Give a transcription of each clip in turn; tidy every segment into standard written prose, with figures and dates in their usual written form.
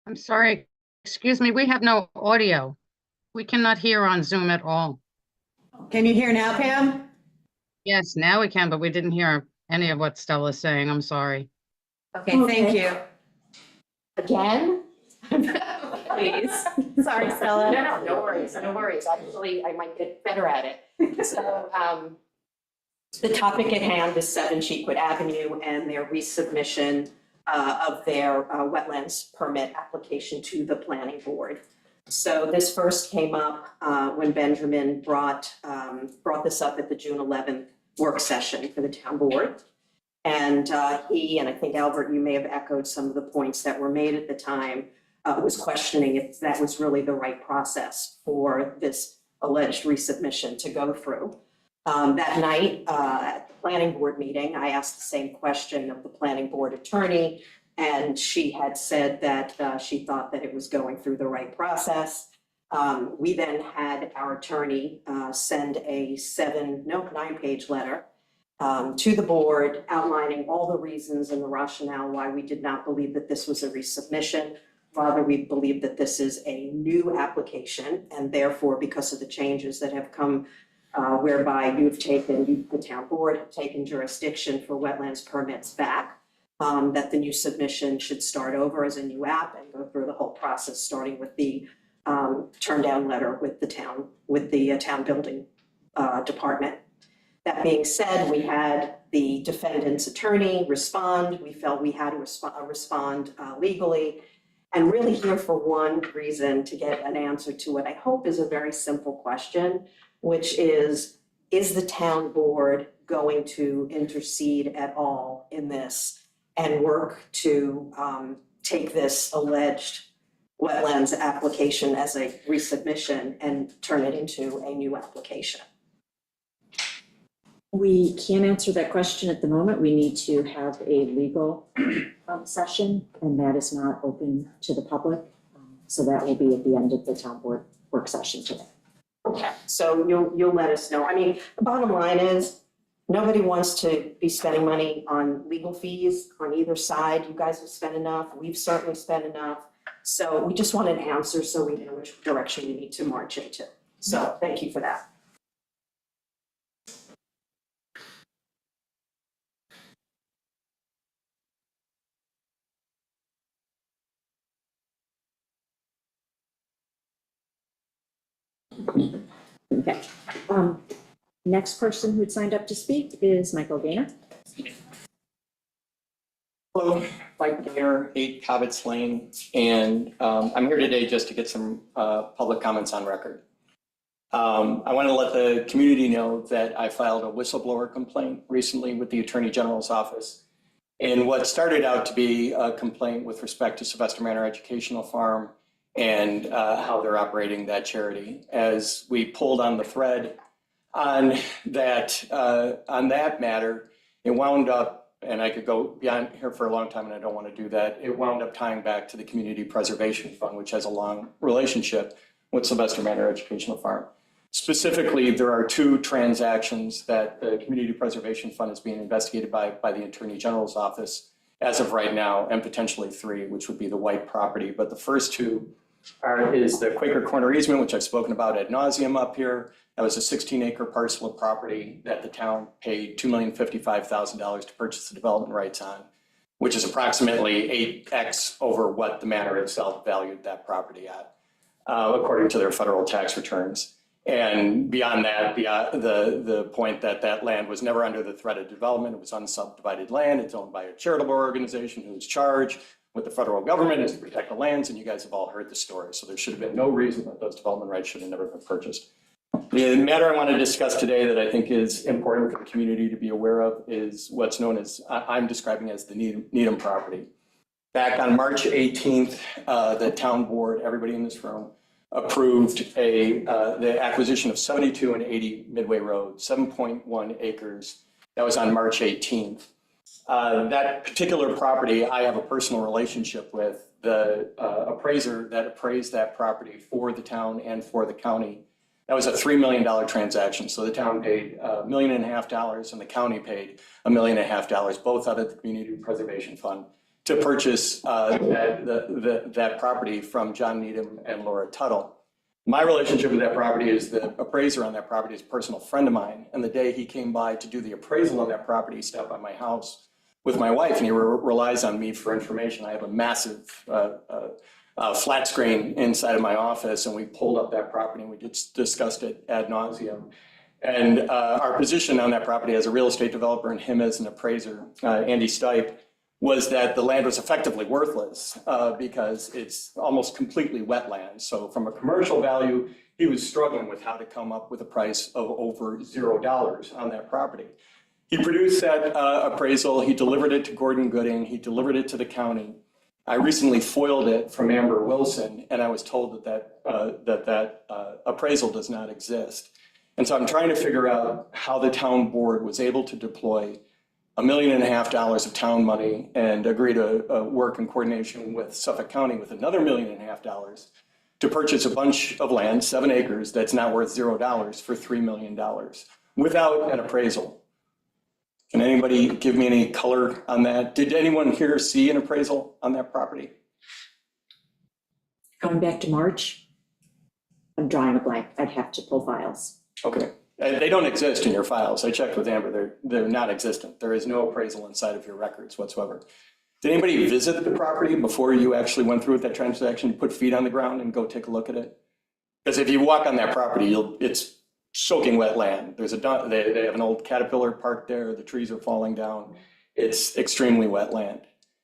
I'm sorry. Excuse me, we have no audio. We cannot hear on Zoom at all. Can you hear now, Pam? Yes, now we can, but we didn't hear any of what Stella's saying. I'm sorry. Okay, thank you. Again? Please. Sorry, Stella. No worries, no worries. Actually, I might get better at it. So, the topic at hand is 7 Cheekwood Avenue and their resubmission of their wetlands permit application to the planning board. So this first came up when Benjamin brought this up at the June 11th work session for the town board. And he, and I think Albert, you may have echoed some of the points that were made at the time, was questioning if that was really the right process for this alleged resubmission to go through. That night at the planning board meeting, I asked the same question of the planning board attorney, and she had said that she thought that it was going through the right process. We then had our attorney send a 9-page letter to the board outlining all the reasons and the rationale why we did not believe that this was a resubmission. Rather, we believe that this is a new application, and therefore, because of the changes that have come whereby the town board have taken jurisdiction for wetlands permits back, that the new submission should start over as a new app and go through the whole process, starting with the turn down letter with the town building department. That being said, we had the defendant's attorney respond. We felt we had to respond legally, and really here for one reason, to get an answer to what I hope is a very simple question, which is the town board going to intercede at all in this and work to take this alleged wetlands application as a resubmission and turn it into a new application? We can't answer that question at the moment. We need to have a legal session, and that is not open to the public. So that will be at the end of the town board work session today. Okay, so you'll let us know. I mean, the bottom line is, nobody wants to be spending money on legal fees on either side. You guys have spent enough, we've certainly spent enough. So we just want an answer so we know which direction we need to march into. So thank you for that. Okay. Next person who signed up to speak is Michael Gaynor. Hello, Mike Gaynor, 8 Cobbetts Lane, and I'm here today just to get some public comments on record. I want to let the community know that I filed a whistleblower complaint recently with the Attorney General's office in what started out to be a complaint with respect to Sylvester Manor Educational Farm and how they're operating that charity. As we pulled on the thread on that matter, it wound up, and I could go beyond here for a long time and I don't want to do that, it wound up tying back to the Community Preservation Fund, which has a long relationship with Sylvester Manor Educational Farm. Specifically, there are 2 transactions that the Community Preservation Fund is being investigated by the Attorney General's office as of right now, and potentially 3, which would be the White property. But the first 2 is the Quaker Corner easement, which I've spoken about ad nauseum up here. That was a 16-acre parcel of property that the town paid $2,055,000 to purchase the development rights on, which is approximately 8x over what the manor itself valued that property at, according to their federal tax returns. And beyond that, the point that that land was never under the threat of development. It was unsubdivided land. It's owned by a charitable organization whose charge with the federal government is to protect the lands, and you guys have all heard the story. So there should have been no reason that those development rights should have never been purchased. The matter I want to discuss today that I think is important for the community to be aware of is what's known as, I'm describing as the Needham property. Back on March 18th, the town board, everybody in this room, approved the acquisition of 72 and 80 Midway Road, 7.1 acres. That was on March 18th. That particular property, I have a personal relationship with. The appraiser that appraised that property for the town and for the county, that was a $3 million transaction. So the town paid $1.5 million and the county paid $1.5 million, both out of the Community Preservation Fund, to purchase that property from John Needham and Laura Tuttle. My relationship with that property is the appraiser on that property is a personal friend of mine. And the day he came by to do the appraisal on that property, he stopped by my house with my wife, and he relies on me for information. I have a massive flat screen inside of my office, and we pulled up that property and we just discussed it ad nauseum. And our position on that property as a real estate developer and him as an appraiser, Andy Stipe, was that the land was effectively worthless because it's almost completely wetland. So from a commercial value, he was struggling with how to come up with a price of over $0 on that property. He produced that appraisal, he delivered it to Gordon Gooding, he delivered it to the county. I recently foiled it from Amber Wilson, and I was told that appraisal does not exist. And so I'm trying to figure out how the town board was able to deploy $1.5 million of town money and agree to work in coordination with Suffolk County with another $1.5 million to purchase a bunch of land, 7 acres, that's now worth $0 for $3 million without an appraisal. Can anybody give me any color on that? Did anyone here see an appraisal on that property? Going back to March, I'm drawing a blank. I'd have to pull files. Okay. They don't exist in your files. I checked with Amber. They're not existent. There is no appraisal inside of your records whatsoever. Did anybody visit the property before you actually went through with that transaction, put feet on the ground and go take a look at it? Because if you walk on that property, it's soaking wet land. They have an old Caterpillar parked there. The trees are falling down. It's extremely wet land.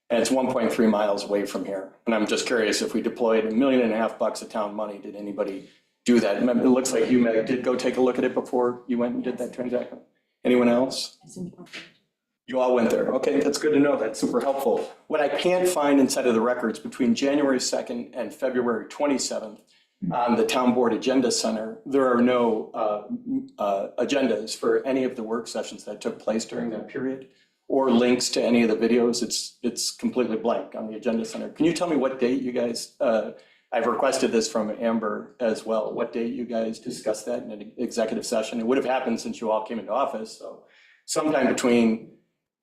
And it's 1.3 miles away from here. And I'm just curious, if we deployed $1.5 million of town money, did anybody do that? It looks like you, Meg, did go take a look at it before you went and did that transaction. Anyone else? You all went there. Okay, that's good to know. That's super helpful. What I can't find inside of the records between January 2nd and February 27th on the town board agenda center, there are no agendas for any of the work sessions that took place during that period or links to any of the videos. It's completely blank on the agenda center. Can you tell me what date you guys, I've requested this from Amber as well, what date you guys discussed that in an executive session? It would have happened since you all came into office. So sometime between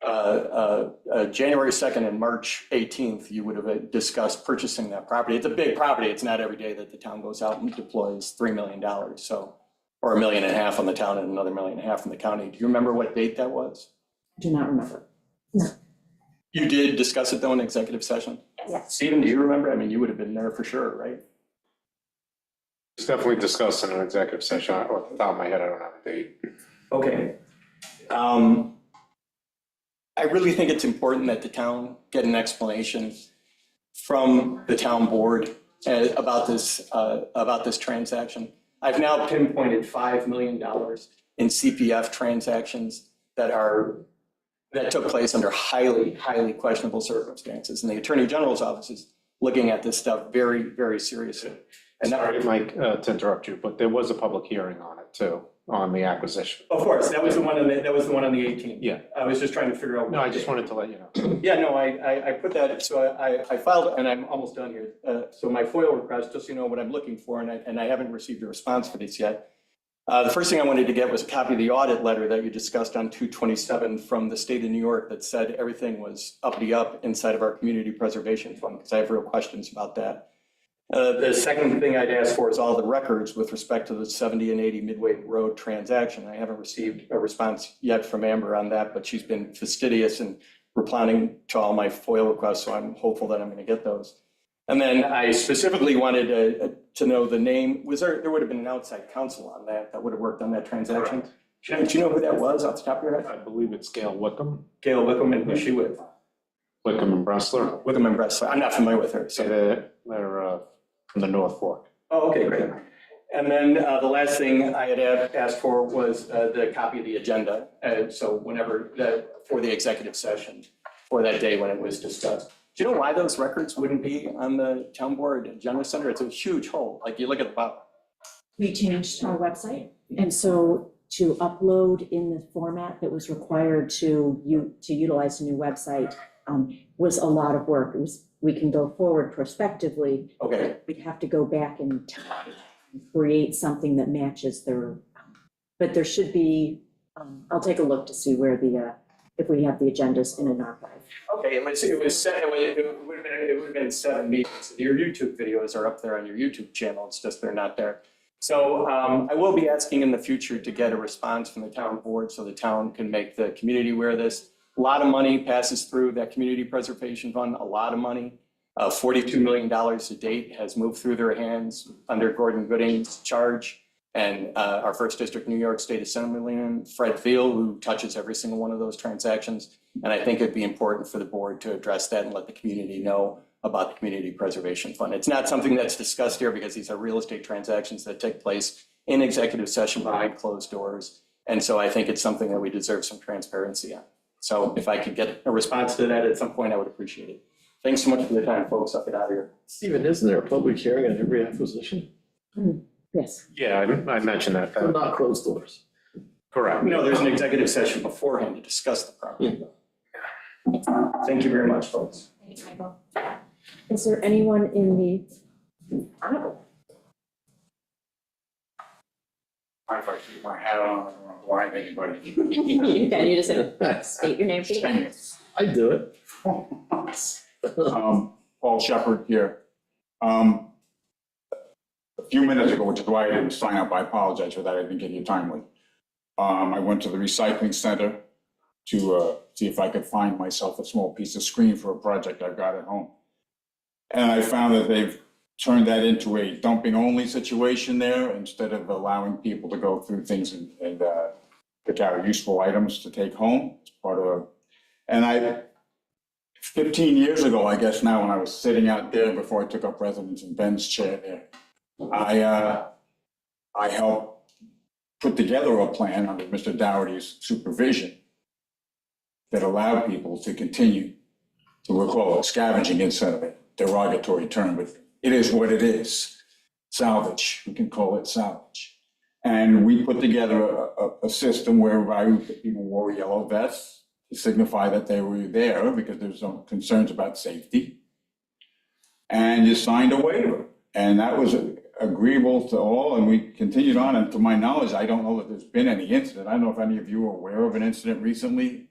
January 2nd and March 18th, you would have discussed purchasing that property. It's a big property. It's not every day that the town goes out and deploys $3 million. So, or $1.5 million on the town and another $1.5 million on the county. Do you remember what date that was? Do not remember. No. You did discuss it though in executive session? Yes. Stephen, do you remember? I mean, you would have been there for sure, right? It's definitely discussed in an executive session. Off the top of my head, I don't have a date. Okay. I really think it's important that the town get an explanation from the town board about this transaction. I've now pinpointed $5 million in CPF transactions that took place under highly, highly questionable circumstances. And the Attorney General's office is looking at this stuff very, very seriously. And Sorry, Mike, to interrupt you, but there was a public hearing on it too, on the acquisition. of course, that was the one on the 18th. Yeah. I was just trying to figure out. No, I just wanted to let you know. Yeah, no, I put that, so I filed, and I'm almost done here. So my FOIL request, just so you know what I'm looking for, and I haven't received a response for this yet. The first thing I wanted to get was a copy of the audit letter that you discussed on 2/27 from the state of New York that said everything was uppity up inside of our community preservation fund, because I have real questions about that. The second thing I'd ask for is all the records with respect to the 70 and 80 Midway Road transaction. I haven't received a response yet from Amber on that, but she's been fastidious in replying to all my FOIL requests, so I'm hopeful that I'm going to get those. And then I specifically wanted to know the name. There would have been an outside counsel on that would have worked on that transaction. Do you know who that was off the top of your head? I believe it's Gail Wickham, Gail Wickham, and who's she with? Wickham and Bressler. Wickham and Bressler. I'm not familiar with her. So So, they're from the North Fork. oh, okay, great. And then the last thing I had asked for was the copy of the agenda. So whenever, for the executive session, for that day when it was discussed. Do you know why those records wouldn't be on the town board agenda center? It's a huge hole. Like you look at the bottom. We changed our website, and so to upload in the format that was required to utilize a new website was a lot of work. We can go forward prospectively. Okay, We'd have to go back and create something that matches their, but there should be, I'll take a look to see where the if we have the agendas in an archive. Okay, it would have been 7 meetings. Your YouTube videos are up there on your YouTube channel. It's just they're not there. So I will be asking in the future to get a response from the town board so the town can make the community aware of this. A lot of money passes through that community preservation fund, a lot of money. $42 million to date has moved through their hands under Gordon Gooding's charge. And our first district, New York State Assemblyman, Fred Thiel, who touches every single one of those transactions. And I think it'd be important for the board to address that and let the community know about the Community Preservation Fund. It's not something that's discussed here because these are real estate transactions that take place in executive session behind closed doors. And so I think it's something that we deserve some transparency on. So if I could get a response to that at some point, I would appreciate it. Thanks so much for the time, folks. I'll get out of here. Stephen, isn't there a public hearing on every acquisition? Yes. Yeah, I mentioned that. But not closed doors. Correct. No, there's an executive session beforehand to discuss the property. Thank you very much, folks. Thanks, Michael. Is there anyone in the, If I keep my hat on, I don't want to blind anybody. you can, you just state your name, please. I do it. Paul Shepherd here. A few minutes ago, which is why I didn't sign up, I apologize for that, I didn't get you timely. I went to the recycling center to see if I could find myself a small piece of screen for a project I've got at home. And I found that they've turned that into a dumping only situation there instead of allowing people to go through things and pick out useful items to take home. It's part of, and 15 years ago, I guess now, when I was sitting out there before I took up residence in Ben's chair there, I helped put together a plan under Mr. Dougherty's supervision that allowed people to continue to, we'll call it scavenging instead of a derogatory term, but it is what it is. Salvage, we can call it salvage. And we put together a system whereby people wore yellow vests to signify that they were there because there's some concerns about safety. And you signed a waiver, and that was agreeable to all, and we continued on. And to my knowledge, I don't know that there's been any incident. I don't know if any of you are aware of an incident recently.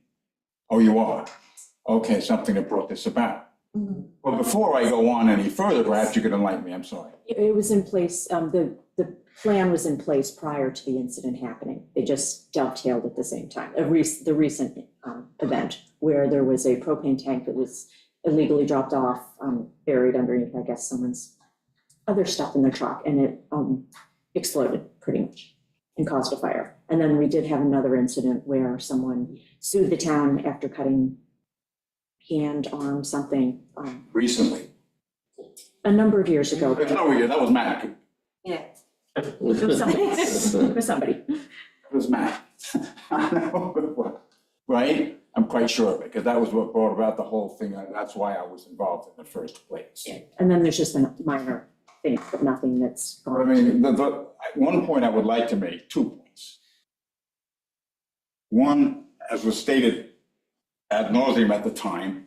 Oh, you are? Okay, something that brought this about. Well, before I go on any further, perhaps you could enlighten me, I'm sorry. It was in place, the plan was in place prior to the incident happening. They just dovetailed at the same time. The recent event where there was a propane tank that was illegally dropped off, buried underneath, I guess, someone's other stuff in their truck, and it exploded pretty much and caused a fire. And then we did have another incident where someone sued the town after cutting hand, arm, something, Recently. a number of years ago. Oh, yeah, that was Matt. Yeah. It was somebody. It was somebody. It was Matt. Right? I'm quite sure of it, because that was what brought about the whole thing. That's why I was involved in the first place. And then there's just a minor thing, but nothing that's I gone. mean, the one point I would like to make, 2 points. One, as was stated ad nauseum at the time,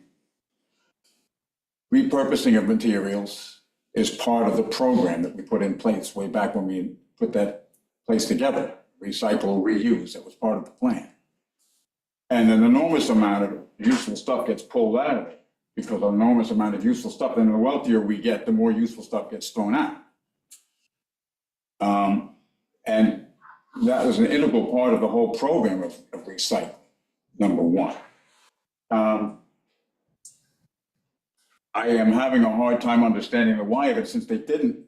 repurposing of materials is part of the program that we put in place way back when we put that place together. Recycle, reuse, that was part of the plan. And an enormous amount of useful stuff gets pulled out of it because an enormous amount of useful stuff, and the wealthier we get, the more useful stuff gets thrown out. And that was an integral part of the whole program of recycling, number one. I am having a hard time understanding the why of it since they didn't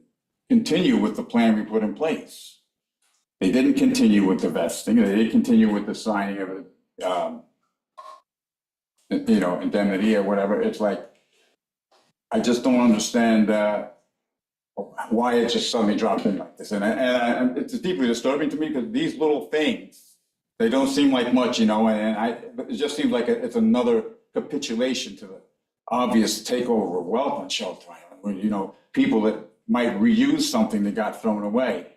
continue with the plan we put in place. They didn't continue with the vesting, they didn't continue with the signing of it, indemnity or whatever. It's like, I just don't understand why it just suddenly dropped in like this. And it's deeply disturbing to me because these little things, they don't seem like much, and it just seems like it's another capitulation to the obvious takeover of wealth on Shelter Island, where, people that might reuse something that got thrown away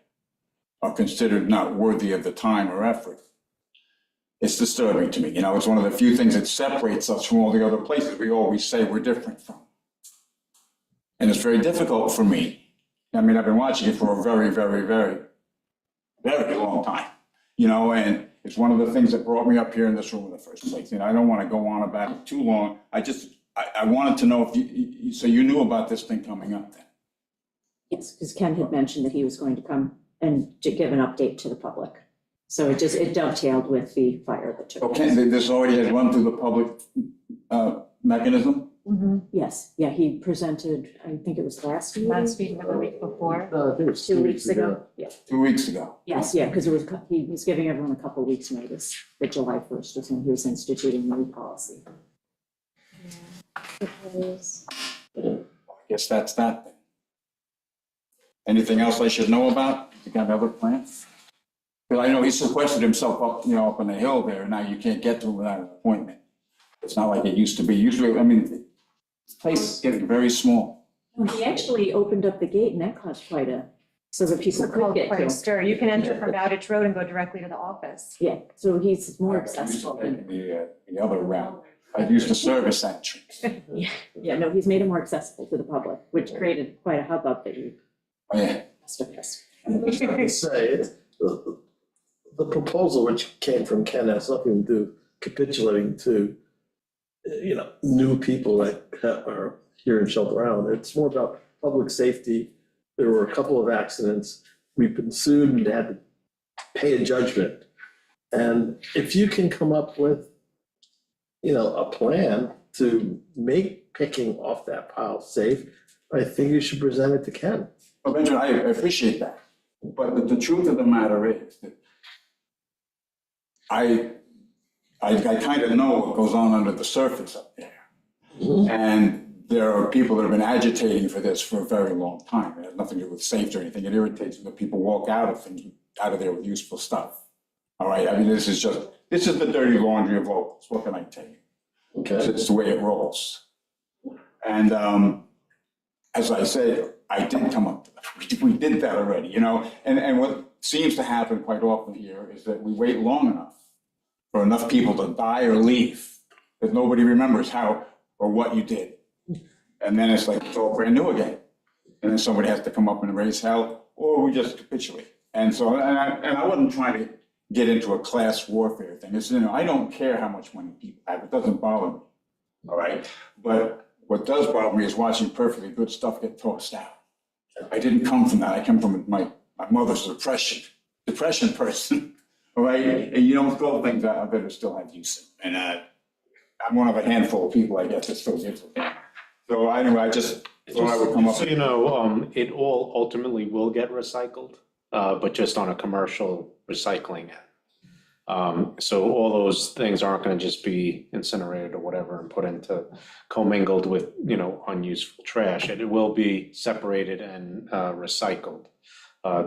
are considered not worthy of the time or effort. It's disturbing to me. It's one of the few things that separates us from all the other places we always say we're different from. And it's very difficult for me. I mean, I've been watching it for a very, very, very, very long time, and It's one of the things that brought me up here in this room in the first place. And I don't want to go on about it too long. I wanted to know if so you knew about this thing coming up then? Yes, because Ken had mentioned that he was going to come and to give an update to the public. So it dovetailed with the fire that took place. Okay, this already had run through the public mechanism? Yes, yeah, he presented, I think it was last week. Last week or the week before? I think it was 2 weeks ago. Yeah, 2 weeks ago. yes, yeah, because he was giving everyone a couple weeks' notice that July 1st was when he was instituting the new policy. I guess that's that then. Anything else I should know about? You got other plans? Because I know he sequestered himself up, up on the hill there, and now you can't get to him without an appointment. It's not like it used to be. Usually, I mean, this place is getting very small. He actually opened up the gate and that caused so that people could get to him. Stir. You can enter from Bowditch Road and go directly to the office. Yeah, so he's more I used to accessible. take the other route. I used to service that entrance. Yeah, no, he's made it more accessible to the public, which created quite a hubbub that you Oh, yeah. must have missed. I say, the proposal which came from Ken has nothing to do capitulating to, new people that are here in Shelter Island. It's more about public safety. There were a couple of accidents. We've been sued and had to pay a judgment. And if you can come up with, a plan to make picking off that pile safe, I think you should present it to Ken. Well, Benjamin, I appreciate that. But the truth of the matter is that I kind of know what goes on under the surface up there. And there are people that have been agitating for this for a very long time. It has nothing to do with safety or anything. It irritates when people walk out of there with useful stuff. All right, I mean, this is the dirty laundry of locals. What can I tell you? Okay. It's the way it rolls. And as I said, I did come up to that. We did that already, and what seems to happen quite often here is that we wait long enough for enough people to die or leave that nobody remembers how or what you did. And then it's like it's all brand new again. And then somebody has to come up and raise hell, or we just capitulate. And so, and I wasn't trying to get into a class warfare thing. It's, I don't care how much money people have. It doesn't bother me. All right. But what does bother me is watching perfectly good stuff get tossed out. I didn't come from that. I come from my mother's depression person. All right. And you don't throw things out that still have use. And I'm one of a handful of people, I guess, that still gives it. So anyway, I just thought I would come up. So it all ultimately will get recycled, but just on a commercial recycling end. So all those things aren't gonna just be incinerated or whatever and put into commingled with, unuseful trash. It will be separated and recycled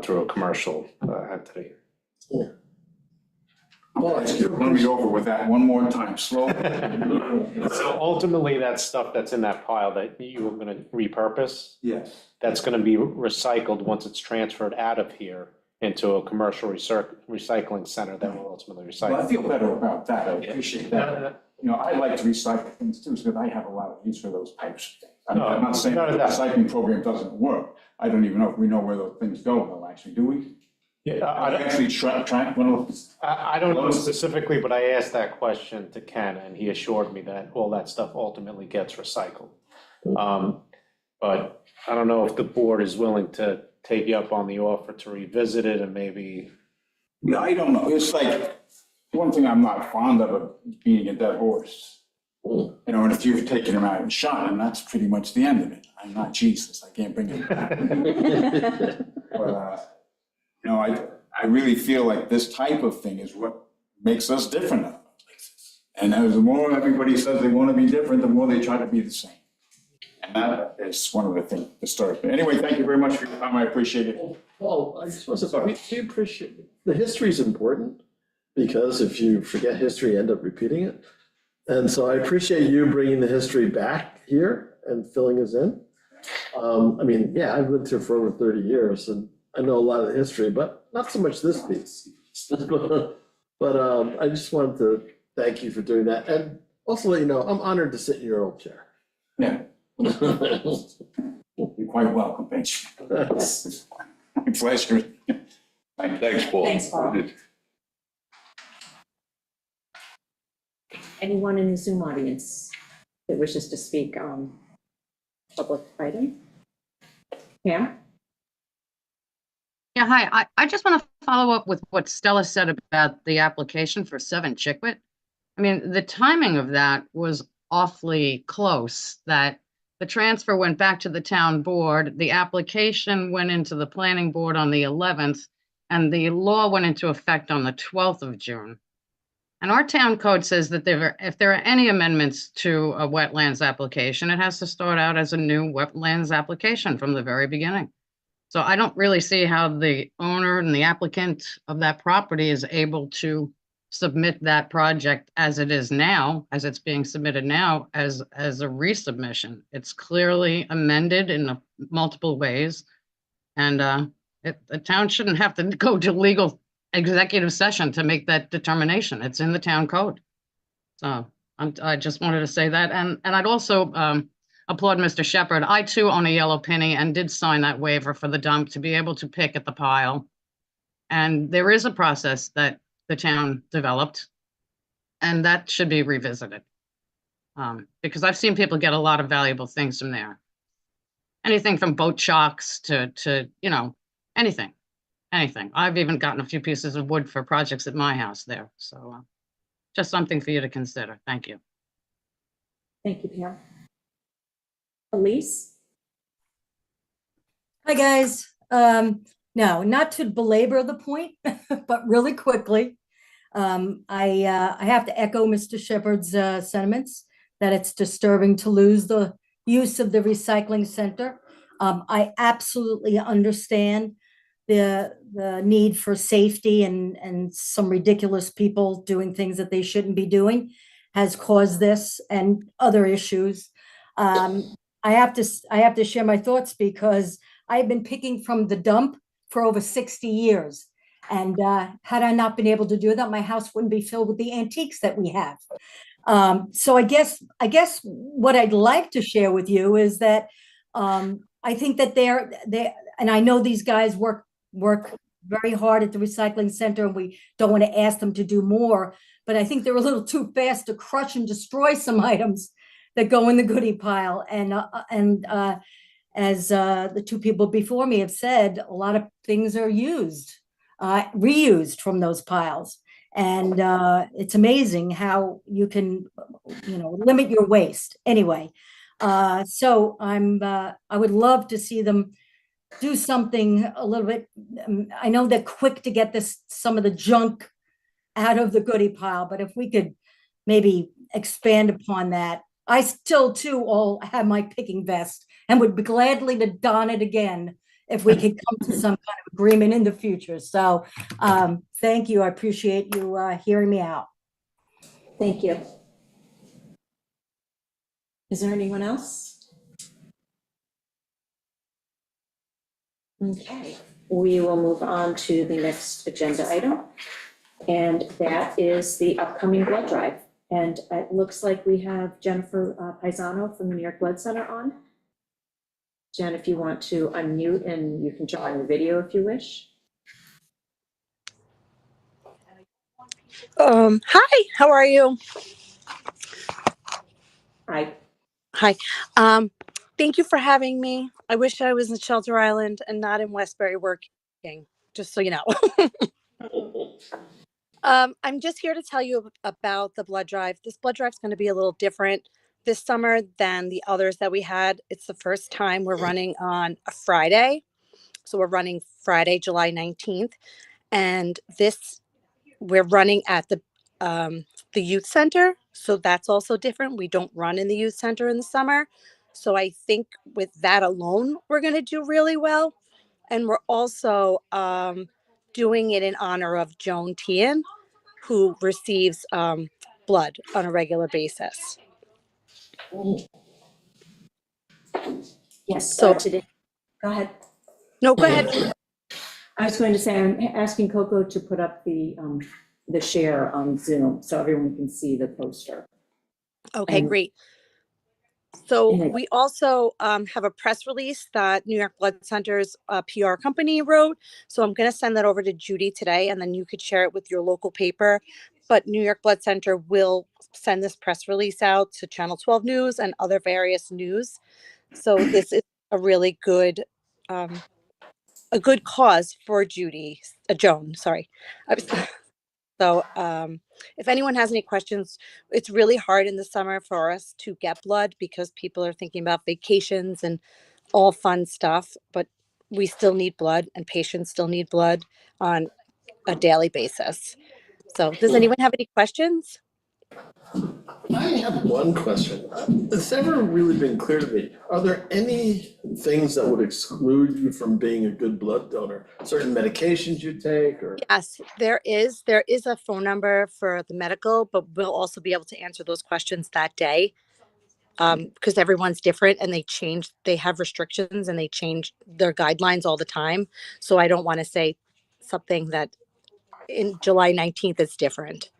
through a commercial entity. Well, let me go over with that one more time, slowly. So ultimately, that stuff that's in that pile that you are gonna repurpose, Yes. that's gonna be recycled once it's transferred out of here into a commercial recycling center that will ultimately Well, I recycle. feel better about that. I appreciate that. I like to recycle things too, because I have a lot of use for those types of things. I'm not saying that the recycling program doesn't work. I don't even know if we know where those things go, though, actually, do we? Yeah, I actually track one of those. I don't know specifically, but I asked that question to Ken and he assured me that all that stuff ultimately gets recycled. But I don't know if the board is willing to take you up on the offer to revisit it and maybe. Yeah, I don't know. It's like, one thing I'm not fond of beating a dead horse. And if you've taken him out and shot him, that's pretty much the end of it. I'm not Jesus. I can't bring him back. But, I really feel like this type of thing is what makes us different than other places. And as the more everybody says they want to be different, the more they try to be the same. And that is one of the things that starts. But anyway, thank you very much for your time. I appreciate it. Well, I just want to say, we appreciate, the history is important, because if you forget history, you end up repeating it. And so I appreciate you bringing the history back here and filling us in. I've lived here for over 30 years and I know a lot of the history, but not so much this piece. But I just wanted to thank you for doing that, and also let you know, I'm honored to sit in your old chair. Yeah. You're quite welcome, Benjamin. My pleasure. Thanks, Paul. Thanks, Paul. anyone in the Zoom audience that wishes to speak on public item? Pam? Yeah, hi. I just want to follow up with what Stella said about the application for 7 Chicklet. I mean, the timing of that was awfully close, that the transfer went back to the town board, the application went into the planning board on the 11th, and the law went into effect on the 12th of June. And our town code says that if there are any amendments to a wetlands application, it has to start out as a new wetlands application from the very beginning. So I don't really see how the owner and the applicant of that property is able to submit that project as it is now, as it's being submitted now, as a resubmission. It's clearly amended in multiple ways. And the town shouldn't have to go to legal executive session to make that determination. It's in the town code. So I just wanted to say that. And I'd also applaud Mr. Shepherd. I too own a yellow penny and did sign that waiver for the dump to be able to pick at the pile. And there is a process that the town developed, and that should be revisited. Because I've seen people get a lot of valuable things from there. Anything from boat shocks to you know, anything. I've even gotten a few pieces of wood for projects at my house there. So just something for you to consider. Thank you. Thank you, Pam. Elise? Hi, guys. No, not to belabor the point, but really quickly, I have to echo Mr. Shepherd's sentiments that it's disturbing to lose the use of the recycling center. I absolutely understand the need for safety, and some ridiculous people doing things that they shouldn't be doing has caused this and other issues. I have to share my thoughts because I've been picking from the dump for over 60 years. And had I not been able to do that, my house wouldn't be filled with the antiques that we have. So I guess what I'd like to share with you is that I think that they're and I know these guys work very hard at the recycling center, and we don't want to ask them to do more, but I think they're a little too fast to crush and destroy some items that go in the goodie pile. And as the two people before me have said, a lot of things are reused from those piles. And it's amazing how you can, limit your waste. Anyway, so I would love to see them do something a little bit. I know they're quick to get some of the junk out of the goodie pile, but if we could maybe expand upon that. I still too all have my picking vest and would be gladly to don it again if we could come to some kind of agreement in the future. So thank you. I appreciate you hearing me out. Thank you. Is there anyone else? Okay, we will move on to the next agenda item, and that is the upcoming blood drive. And it looks like we have Jennifer Paisano from the New York Blood Center on. Jen, if you want to unmute, and you can join the video if you wish. Hi, how are you? Hi. Hi. Thank you for having me. I wish I was in Shelter Island and not in Westbury working, just so you know. I'm just here to tell you about the blood drive. This blood drive is going to be a little different this summer than the others that we had. It's the first time we're running on a Friday. So we're running Friday, July 19th. And we're running at the youth center. So that's also different. We don't run in the youth center in the summer. So I think with that alone, we're going to do really well. And we're also doing it in honor of Joan Tian, who receives blood on a regular basis. Yes, So today, go ahead. No, go ahead. I was going to say, I'm asking Coco to put up the share on Zoom so everyone can see the poster. Okay, great. So we also have a press release that New York Blood Center's PR company wrote. So I'm going to send that over to Judy today, and then you could share it with your local paper. but New York Blood Center will send this press release out to Channel 12 News and other various news. So this is a really good, a good cause for Joan, sorry. So if anyone has any questions, it's really hard in the summer for us to get blood because people are thinking about vacations and all fun stuff, but we still need blood and patients still need blood on a daily basis. So does anyone have any questions? I have one question. It's never really been clear to me. Are there any things that would exclude you from being a good blood donor? Certain medications you take or? Yes, there is. There is a phone number for the medical, but we'll also be able to answer those questions that day. Because everyone's different and they have restrictions and they change their guidelines all the time. So I don't want to say something that in July 19th is different.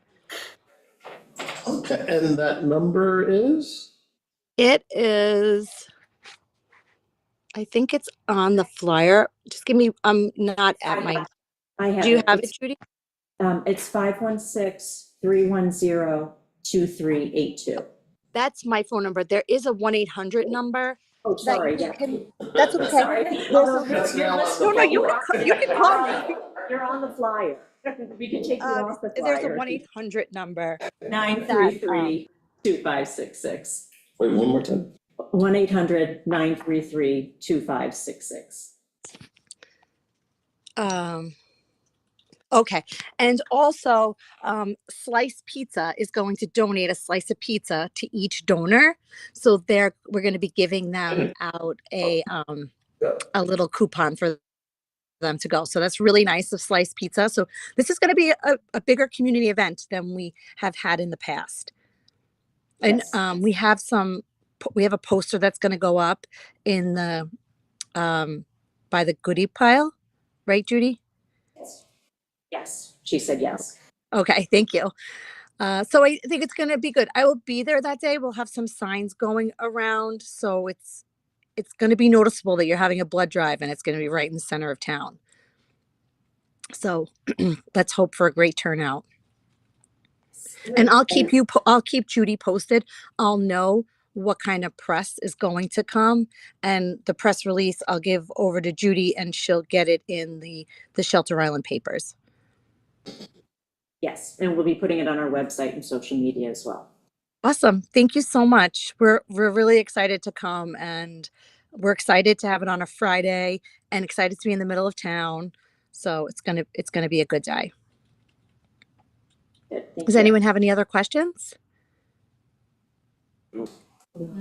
Okay, and that number is? It is, I think it's on the flyer. Just give me, I'm not at my, I have do you it. have it, Judy? It's 516-310-2382. That's my phone number. There is a 1-800 number. Oh, sorry, you yeah. can- That's okay. Sorry. There's no, you can call me. You're on the flyer. We can take you off the flyer. There's a 1-800 number. 933-2566. Wait, one more time. 1-800-933-2566. Okay. And also, Slice Pizza is going to donate a slice of pizza to each donor. So we're going to be giving them out a little coupon for them to go. So that's really nice of Slice Pizza. So this is going to be a bigger community event than we have had in the past. And Yes. we have a poster that's going to go up in the by the goodie pile, right, Judy? Yes, she said yes. Okay, thank you. So I think it's going to be good. I will be there that day. We'll have some signs going around. So it's going to be noticeable that you're having a blood drive and it's going to be right in the center of town. So let's hope for a great turnout. And I'll keep Judy posted. I'll know what kind of press is going to come, and the press release I'll give over to Judy and she'll get it in the Shelter Island papers. Yes, and we'll be putting it on our website and social media as well. Awesome. Thank you so much. We're really excited to come, and we're excited to have it on a Friday and excited to be in the middle of town. So it's going to be a good day. Good, thank Does you. anyone have any other questions? No,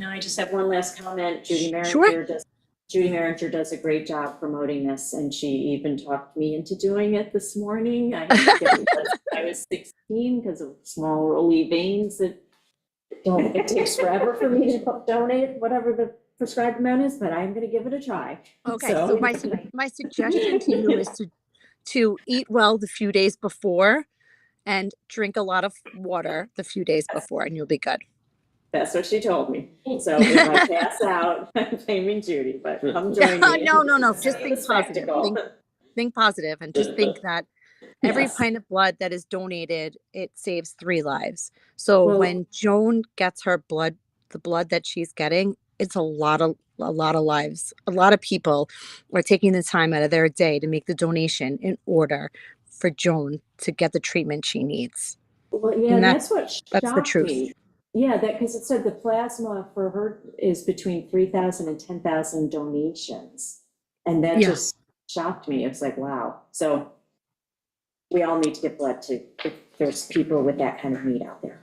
I just have one last comment. Judy Sure. Merringer does a great job promoting this, and she even talked me into doing it this morning. I had to get it when I was 16 because of small rolly veins it takes forever for me to donate whatever the prescribed amount is, but I'm going to give it a try. Okay, so my suggestion to you is to eat well the few days before and drink a lot of water the few days before, and you'll be good. That's what she told me. So if I pass out, I'm blaming Judy, but come join me. No. Just think It's positive. spectacle. Think positive, and just think that every Yes. pint of blood that is donated, it saves 3 lives. So Well- when Joan gets her blood, the blood that she's getting, it's a lot of lives. A lot of people are taking the time out of their day to make the donation in order for Joan to get the treatment she needs. Well, yeah, And that's what that's the shocked truth. me. Yeah, because it said the plasma for her is between 3,000 and 10,000 donations. And that Yeah. just shocked me. It's like, wow. So we all need to get blood too, if there's people with that kind of need out there.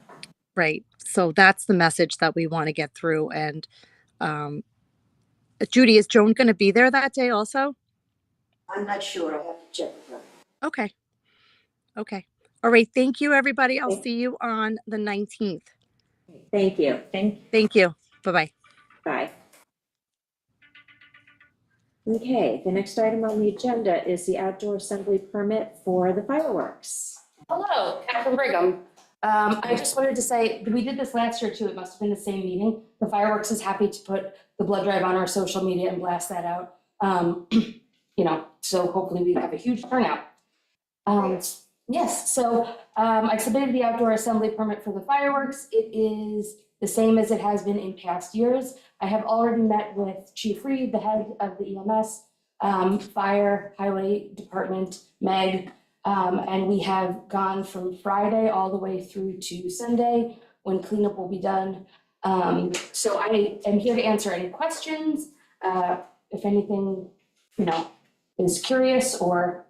Right. So that's the message that we want to get through. And Judy, is Joan going to be there that day also? I'm not sure. I have to check with her. Okay. All right. Thank you, everybody. I'll see you on the 19th. Thank you. Thank you. Bye-bye. Bye. Okay, the next item on the agenda is the outdoor assembly permit for the fireworks. Hello, Catherine Brigham. I just wanted to say, we did this last year too. It must have been the same meeting. The fireworks is happy to put the blood drive on our social media and blast that out. So hopefully we have a huge turnout. Yes, so I submitted the outdoor assembly permit for the fireworks. It is the same as it has been in past years. I have already met with Chief Reed, the head of the EMS, Fire, Highway Department, Meg, and we have gone from Friday all the way through to Sunday when cleanup will be done. So I am here to answer any questions, if anything, is curious or.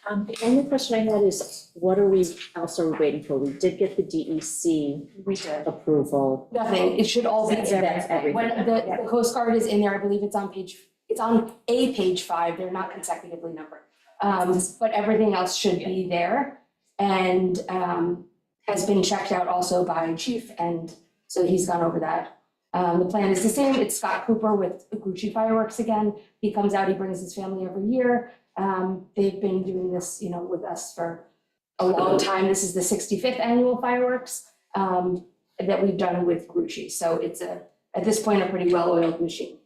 The only question I had is, what are we also waiting for? We did get the DEC We did. approval. Nothing, it should all be That's there. everything. When the Coast Guard is in there, I believe it's on page 5, they're not consecutively numbered. But everything else should be there and has been checked out also by Chief, and so he's gone over that. The plan is the same, it's Scott Cooper with Grucci Fireworks again. He comes out, he brings his family every year. They've been doing this, with us for a long time. This is the 65th annual fireworks that we've done with Grucci. So it's at this point, a pretty well-oiled machine.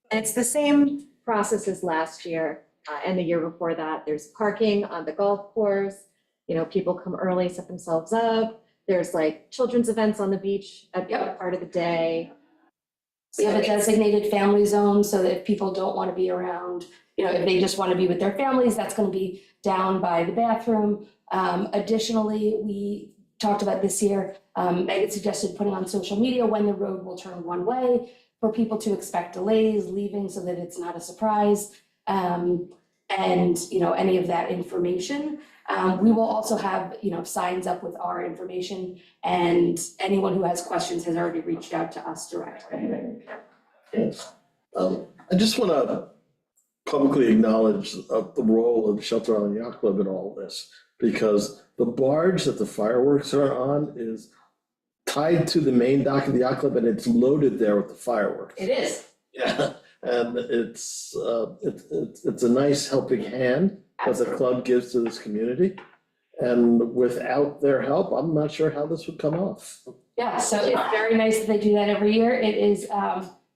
And it's the same process as last year and the year before that. There's parking on the golf course. People come early, set themselves up. There's like children's events on the beach at part of the day. We have a designated family zone so that if people don't want to be around, if they just want to be with their families, that's going to be down by the bathroom. Additionally, we talked about this year, Megan suggested putting on social media when the road will turn one way for people to expect delays, leaving so that it's not a surprise. And, any of that information. We will also have, signs up with our information, and anyone who has questions has already reached out to us directly. I just want to publicly acknowledge the role of Shelter Island Yacht Club in all this, because the barge that the fireworks are on is tied to the main dock of the yacht club, and it's loaded there with the fireworks. It is. Yeah, and it's a nice helping hand that the club gives to this community. And without their help, I'm not sure how this would come off. Yeah, so it's very nice that they do that every year. It is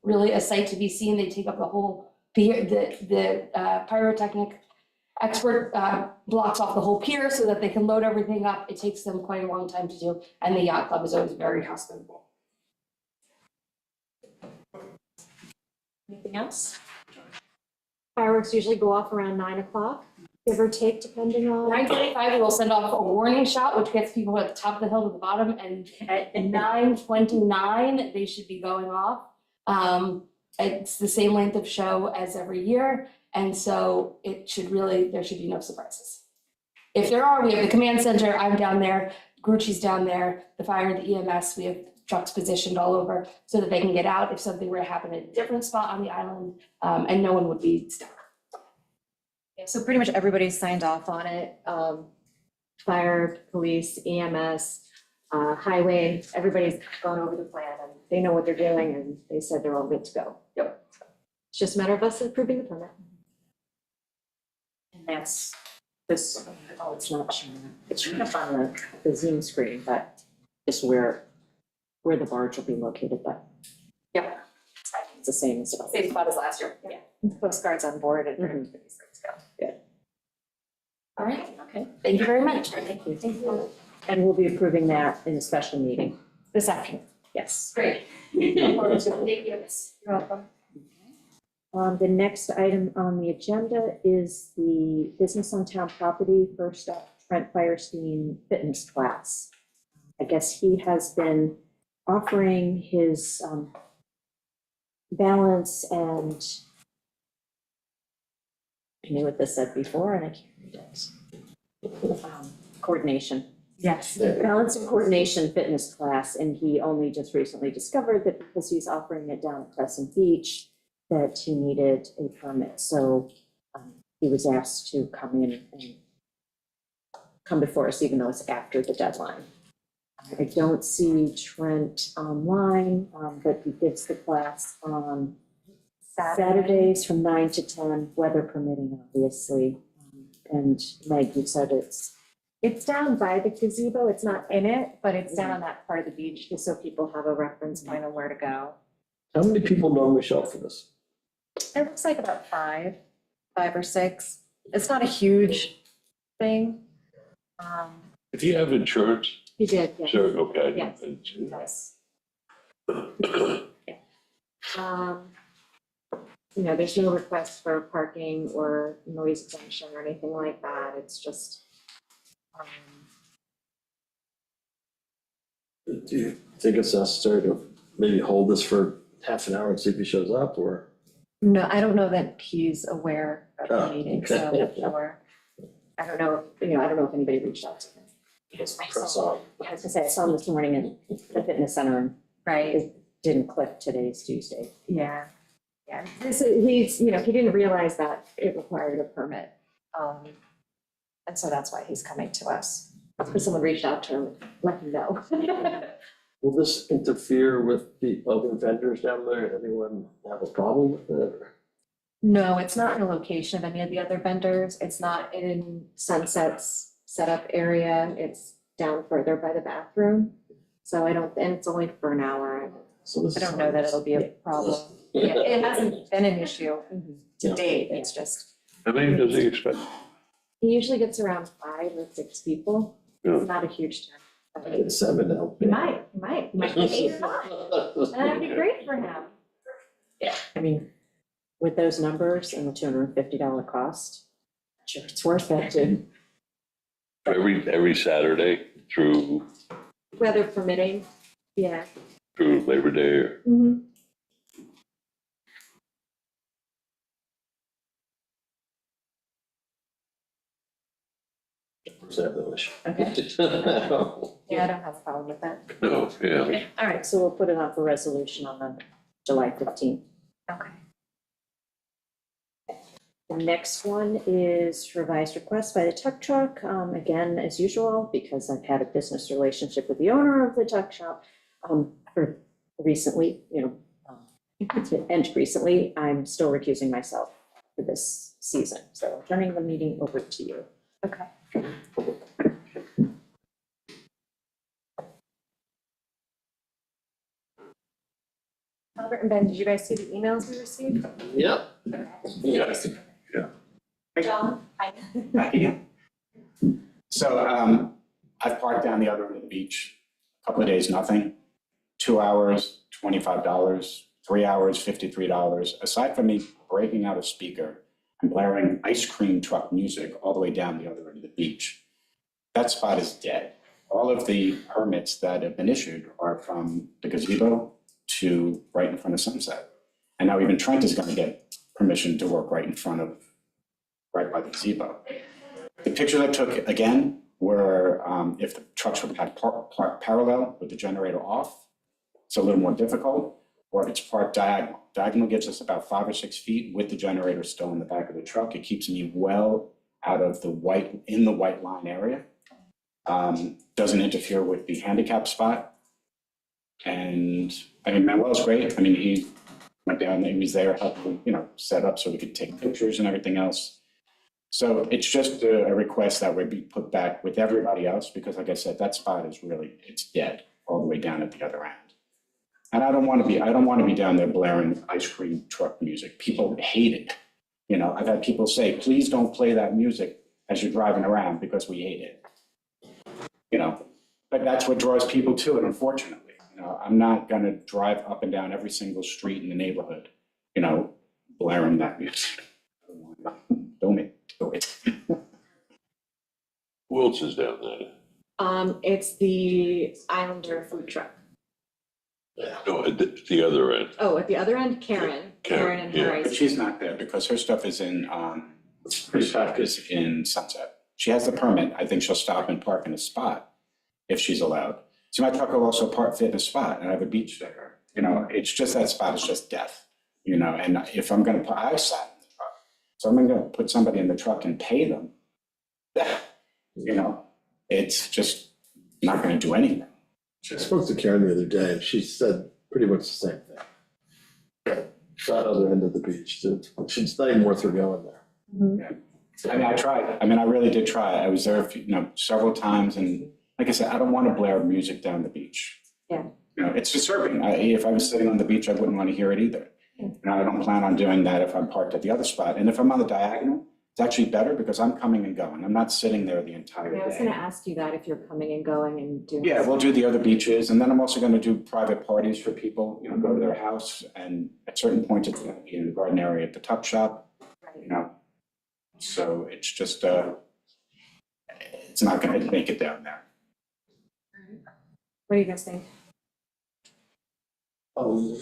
really a sight to be seen. They take up the whole pier, the pyrotechnic expert blocks off the whole pier so that they can load everything up. It takes them quite a long time to do, and the yacht club is always very hospitable. Anything else? Fireworks usually go off around 9 o'clock, give or take, depending on. 9:25, we will send off a warning shot, which gets people at the top of the hill to the bottom, and at 9:29, they should be going off. It's the same length of show as every year, and so there should be no surprises. If there are, we have the command center, I'm down there, Grucci's down there, the fire, the EMS, we have trucks positioned all over so that they can get out if something were to happen at a different spot on the island, and no one would be stuck. Yeah, so pretty much everybody's signed off on it. Fire, police, EMS, highway, everybody's gone over the plan and they know what they're doing and they said they're all good to go. Yep. It's just a matter of us approving the permit. And that's this, oh, it's not showing. It's showing up on the Zoom screen, but just where the barge will be located, but Yep. it's the same as. Same spot as last year. Yeah. The Coast Guard's on board and Mhm. everybody's good to go. All right. Okay. Thank you very much. Thank you. And we'll be approving that in a special meeting. This afternoon. Yes. Great. Thank you. You're welcome. The next item on the agenda is the business on town property, first up, Trent Firestein fitness class. I guess he has been offering his balance and I knew what this said before and I can't read it. Coordination. Yes. Balance and coordination fitness class, and he only just recently discovered that because he's offering it down at Crescent Beach, that he needed a permit, so he was asked to come in and come before us, even though it's after the deadline. I don't see Trent online, but he gives the class on Saturdays from 9 to 10, weather permitting, obviously. And Meg, you said It's down by the gazebo. It's not in it, but it's down on that part of the beach, just so people have a reference point of where to go. How many people normally show up for this? It looks like about five or six. It's not a huge thing. If you have insurance, He did, yes. sure, okay. Yes. Yes. There's no request for parking or noise exemption or anything like that. It's just, Do you think it's necessary to maybe hold this for half an hour and see if he shows up, or? no, I don't know that he's aware of Oh, the meeting, okay. so, or, I don't know, I don't know if anybody reached out to him. Press on. I was gonna say, I saw him this morning in the fitness center and Right, it didn't click, today's Tuesday. yeah, yeah. He didn't realize that it required a permit. And so that's why he's coming to us. Because someone reached out to him, let him know. Will this interfere with the other vendors down there? Anyone have a problem with it? or? No, it's not in the location of any of the other vendors. It's not in Sunset's setup area. It's down further by the bathroom. So and it's only for an hour. So this I is don't know that it'll be a problem. Yeah, it hasn't been an issue to Yeah. date. It's just, How many does he expect? he usually gets around 5 or 6 people. Yeah. It's not a huge town. It's 7 now. He might be 8 or 9. That'd be great for him. I mean, with those numbers and the $250 cost, sure, it's worth it to. Every Saturday through Weather permitting, yeah. Labor Day or? Mhm. Okay. Yeah, I don't have a problem with that. No, yeah. All right, so we'll put it on for resolution on the July 15th. Okay. The next one is revised request by the tuck truck. Again, as usual, because I've had a business relationship with the owner of the tuck shop for recently, and recently, I'm still recusing myself for this season. So turning the meeting over to you. Okay. Albert and Ben, did you guys see the emails we received? Yep. Yes. John? Hi. Back again. So I've parked down the other end of the beach, a couple of days, nothing. 2 hours, $25, 3 hours, $53. Aside from me breaking out a speaker and blaring ice cream truck music all the way down the other end of the beach, that spot is dead. All of the permits that have been issued are from the gazebo to right in front of Sunset. And now even Trent is going to get permission to work right by the gazebo. The pictures I took, again, were if the trucks were parked parallel with the generator off, it's a little more difficult, or if it's parked diagonal. Diagonal gives us about 5 or 6 feet with the generator still in the back of the truck. It keeps me well out of the white line area. Doesn't interfere with the handicap spot. And I mean, Manuel's great. I mean, he went down there, he was there helping, set up so we could take pictures and everything else. So it's just a request that would be put back with everybody else, because like I said, that spot is it's dead all the way down at the other end. And I don't want to be down there blaring ice cream truck music. People hate it. I've had people say, please don't play that music as you're driving around because we hate it. But that's what draws people to it, unfortunately. I'm not going to drive up and down every single street in the neighborhood, blaring that music. Don't do it. Who else is down there? It's the Islander food truck. No, at the other end. Oh, at the other end, Karen and her yeah. But ice. she's not there because her stuff is in Sunset. She has the permit. I think she'll stop and park in a spot if she's allowed. See, my truck will also fit in a spot and I have a beach there. It's just that spot is just death, and if I'm going to I sat in the truck. So I'm going to put somebody in the truck and pay them. It's just not going to do anything. I spoke to Karen the other day and she said pretty much the same thing. That other end of the beach, it's not even worth her going there. I mean, I tried. I mean, I really did try. I was there, several times, and like I said, I don't want to blare music down the beach. Yeah. It's disturbing. If I was sitting on the beach, I wouldn't want to hear it either. I don't plan on doing that if I'm parked at the other spot. And if I'm on the diagonal, It's actually better because I'm coming and going. I'm not sitting there the entire I was gonna day. ask you that if you're coming and going and doing. Yeah, we'll do the other beaches, and then I'm also gonna do private parties for people, you know, go to their house, and at certain points, it's gonna be in the garden area at the tuck shop, you know? So it's just, it's not gonna make it down there. What do you guys think? And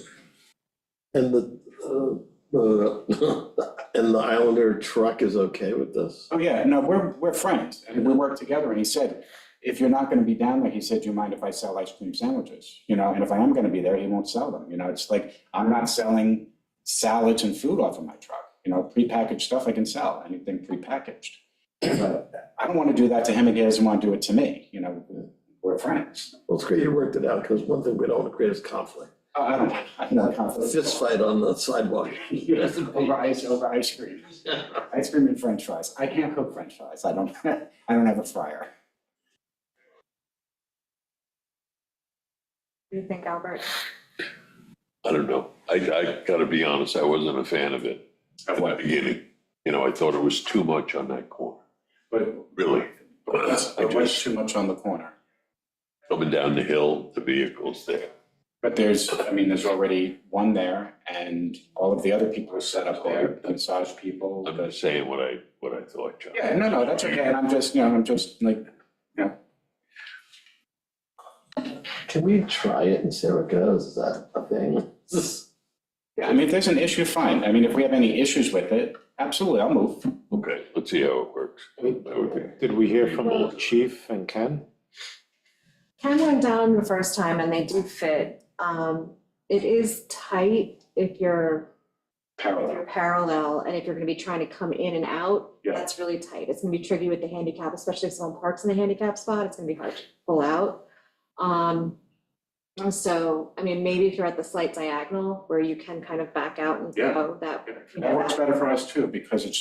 and the Islander truck is okay with this? Oh, yeah, no, we're friends, and we work together, and he said, if you're not gonna be down there, he said, do you mind if I sell ice cream sandwiches? You know, and if I am gonna be there, he won't sell them, you know, it's like, I'm not selling salads and food off of my truck. You know, prepackaged stuff I can sell, anything prepackaged. But I don't wanna do that to him, and he doesn't wanna do it to me, you know, we're friends. Well, it's great you worked it out, because one thing we don't want to create is conflict. I don't A confident. fist fight on the sidewalk. Over ice cream. Ice cream and french fries. I can't cook french fries. I don't have a fryer. What do you think, Albert? I don't know. I gotta be honest, I wasn't a fan of it at the beginning. You know, I thought it was too much on that corner, But really. it was too much on the corner. Coming down the hill, the vehicles there. But there's already one there, and all of the other people are set up there, the massage people. I'm the- just saying what I thought, John. Yeah, no, that's okay, and I'm just like, Can we try it and see how it goes? Is that a thing? yeah, I mean, if there's an issue, fine. I mean, if we have any issues with it, absolutely, I'll move. Okay, let's see how it works. That would be- Did we hear from both Chief and Ken? Ken went down the first time and they do fit. It is tight if you're Parallel. parallel, and if you're gonna be trying to come in and out, Yeah. that's really tight. It's gonna be tricky with the handicap, especially if someone parks in the handicap spot, it's gonna be hard to pull out. So, I mean, maybe if you're at the slight diagonal where you can kind of back out and Yeah. go, that. That works better for us too, because it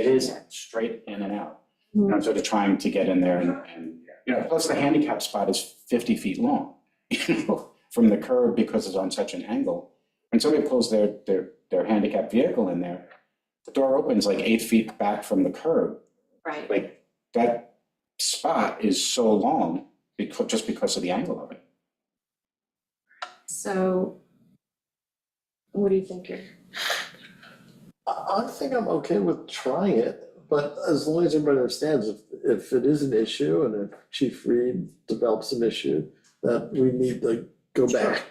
is straight in and out. You know, instead of trying to get in there and, you know, plus the handicap spot is 50 feet long, you know, from the curb because it's on such an angle. When somebody pulls their handicap vehicle in there, the door opens like 8 feet back from the curb. Right, Like, that spot is so long just because of the angle of it. so what do you think? I think I'm okay with trying it, but as long as everybody understands, if it is an issue and if Chief Reed develops an issue, that we need to go back.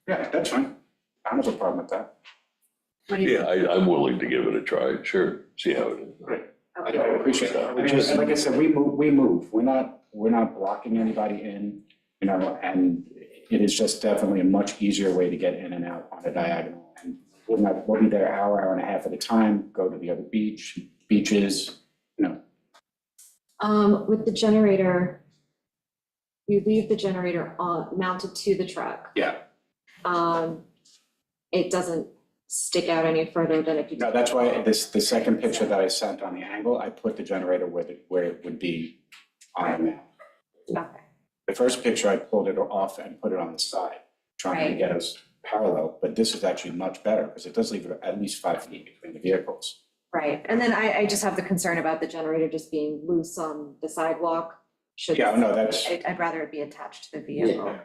Yeah, that's fine. I don't have a problem with that. What do you Yeah, think? I'm willing to give it a try, sure, see how it is. I appreciate that. I mean, and like I said, we move. We're not blocking anybody in, you know, and it is just definitely a much easier way to get in and out on a diagonal. And we'll be there hour and a half at a time, go to the other beaches, you know. With the generator, you leave the generator mounted to the truck. Yeah. It doesn't stick out any further than if you. No, that's why the second picture that I sent on the angle, I put the generator where it would be on the map. Okay, The first picture, I pulled it off and put it on the side, trying to Right. get us parallel, but this is actually much better because it does leave at least 5 feet between the vehicles. right. And then I just have the concern about the generator just being loose on the sidewalk. Should. Yeah, no, that's, I'd rather it be attached to the vehicle. yeah.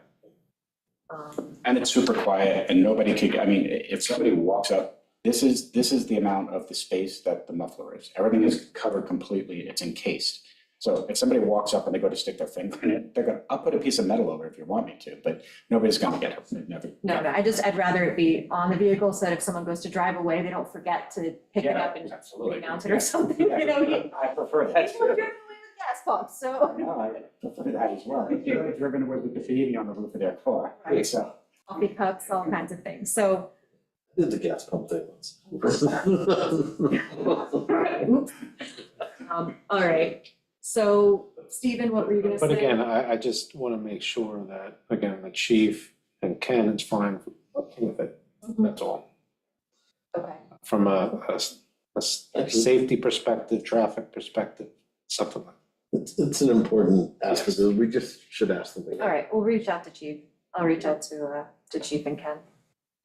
And it's super quiet and nobody could, I mean, if somebody walks up, this is the amount of the space that the muffler is. Everything is covered completely, it's encased. So if somebody walks up and they go to stick their finger in it, I'll put a piece of metal over it if you want me to, but nobody's gonna get it, never. No, I'd rather it be on the vehicle so that if someone goes to drive away, they don't forget to pick it Yeah, up and absolutely. remount it or something, you know? I prefer that. You're away with gas pumps, so. No, I prefer that as well. I've driven away with graffiti on the roof of their car, Right. so. Coffee cups, all kinds of things, so. Did the gas pump thing once. Oops. All right, so Stephen, what were you gonna say? But again, I just want to make sure that, again, the chief and Ken is fine with it, that's all. Okay, From a safety perspective, traffic perspective, something like It's an important aspect, we just should ask them. all right, we'll reach out to Chief. I'll reach out to Chief and Ken,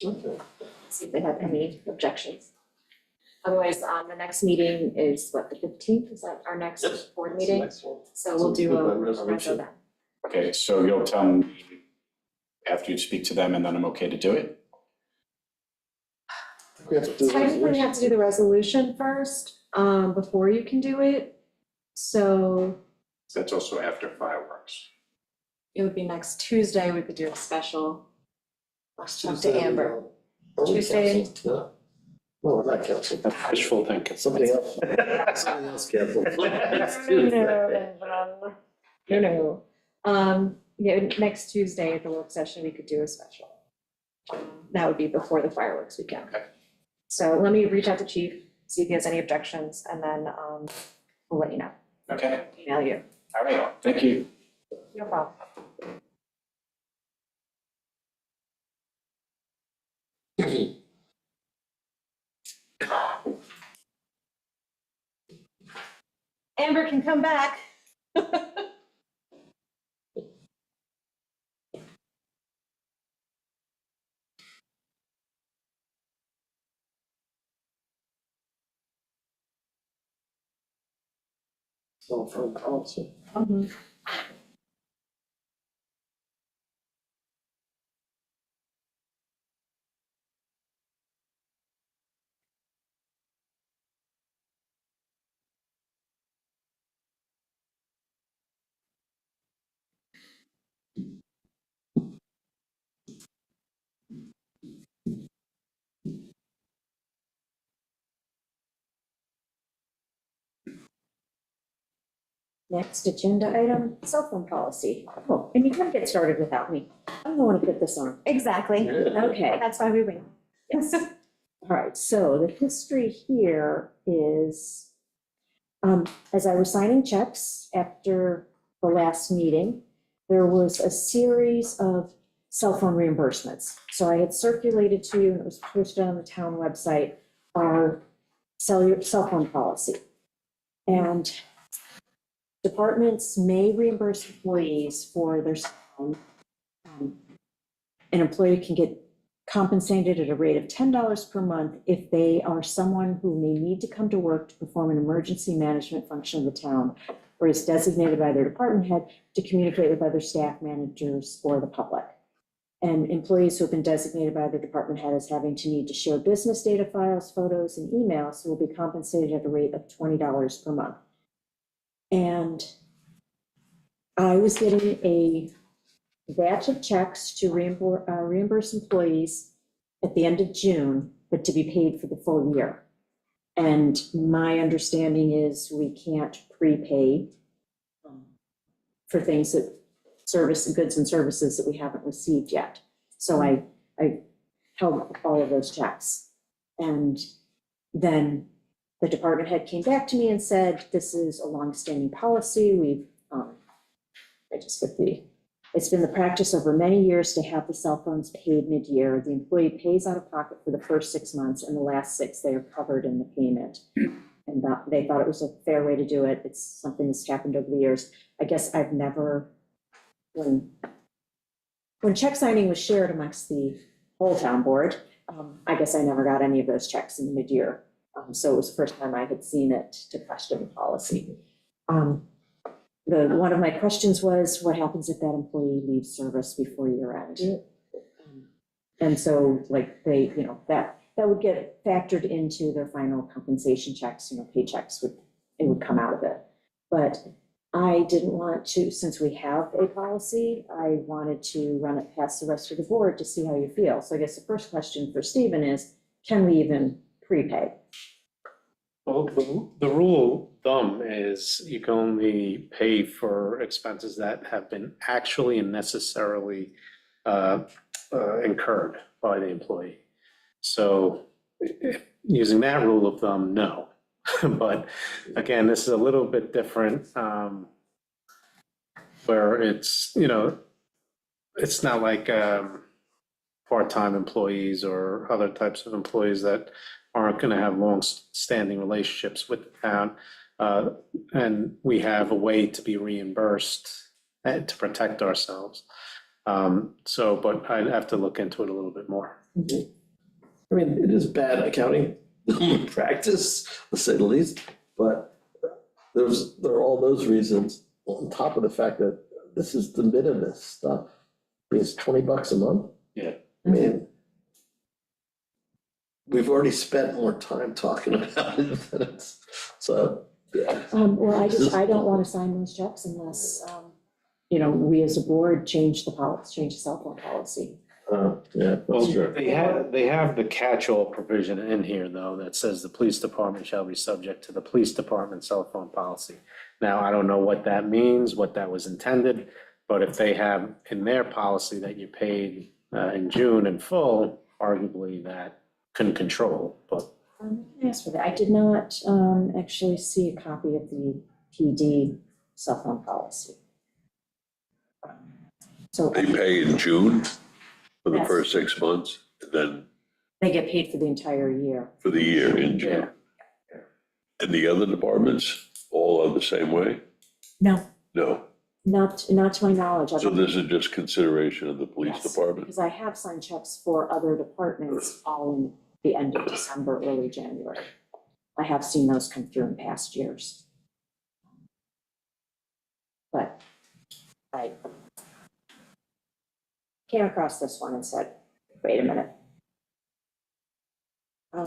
Okay. see if they have any objections. Otherwise, the next meeting is what, the 15th? Is that our next Yep. board meeting? Next one. So we'll do a Resolution. reso then. Okay, so you'll tell me after you speak to them and then I'm okay to do it? We have to do the Technically, we resolution. have to do the resolution first, before you can do it. So That's also after fireworks. it would be next Tuesday, we could do a special. Let's talk to Tuesday, Amber. are we Tuesday. canceled? No. No, we're not canceled. That's wishful thinking. Something else. Something else canceled. No. Yeah, next Tuesday at the work session, we could do a special. That would be before the fireworks weekend. Okay. So let me reach out to Chief, see if he has any objections, and then, we'll let you know, Okay, email you. all right, thank you. No problem. Amber can come back. So from council. Next agenda item, cell phone policy. Oh, and you can get started without me. I don't want to put this on. Exactly. Okay. That's why we win. Yes. All right, so the history here is, as I was signing checks after the last meeting, there was a series of cell phone reimbursements. So I had circulated to you, and it was posted on the town website, our cell phone policy. And departments may reimburse employees for their cell phone. An employee can get compensated at a rate of $10 per month if they are someone who may need to come to work to perform an emergency management function of the town, or is designated by their department head to communicate with other staff, managers, or the public. And employees who have been designated by their department head as having to need to share business data files, photos, and emails will be compensated at a rate of $20 per month. And I was getting a batch of checks to reimburse employees at the end of June, but to be paid for the full year. And my understanding is we can't prepay for things that goods and services that we haven't received yet. So I held all of those checks. And then the department head came back to me and said, this is a longstanding policy. It's been the practice over many years to have the cell phones paid mid-year. The employee pays out of pocket for the first 6 months, and the last 6, they are covered in the payment. And they thought it was a fair way to do it. It's something that's happened over the years. I guess I've never, when check signing was shared amongst the whole town board, I guess I never got any of those checks in the mid-year. So it was the first time I had seen it to question the policy. One of my questions was, what happens if that employee leaves service before year end? And so like that would get factored into their final compensation checks, paychecks would come out of it. But I didn't want to, since we have a policy, I wanted to run it past the rest of the board to see how you feel. So I guess the first question for Stephen is, can we even prepay? Well, the rule of thumb is you can only pay for expenses that have been actually and necessarily incurred by the employee. So using that rule of thumb, no. But again, this is a little bit different where it's not like part-time employees or other types of employees that aren't going to have long-standing relationships with the town. And we have a way to be reimbursed and to protect ourselves. But I'd have to look into it a little bit more. I mean, it is bad accounting in practice, to say the least. But there are all those reasons, on top of the fact that this is de minimis stuff. I mean, it's $20 a month. Yeah. I mean, we've already spent more time talking about it than it's, so, yeah. Well, I don't want to sign those checks unless, we as a board change the cell phone policy. Yeah, Well, that's true. they have the catch-all provision in here, though, that says the police department shall be subject to the police department cell phone policy. Now, I don't know what that means, what that was intended, but if they have in their policy that you paid in June in full, arguably that can control, but. Can I ask for that? I did not actually see a copy of the PD cell phone policy. So They pay in June for the Yes. first 6 months, and then they get paid for the entire year. for the year in June. And the other departments all are the same way? No, No. not to my knowledge. I So don't- this is just consideration of the police Yes, department? Because I have signed checks for other departments all in the end of December, early January. I have seen those come through in past years. But I came across this one and said, wait a minute. I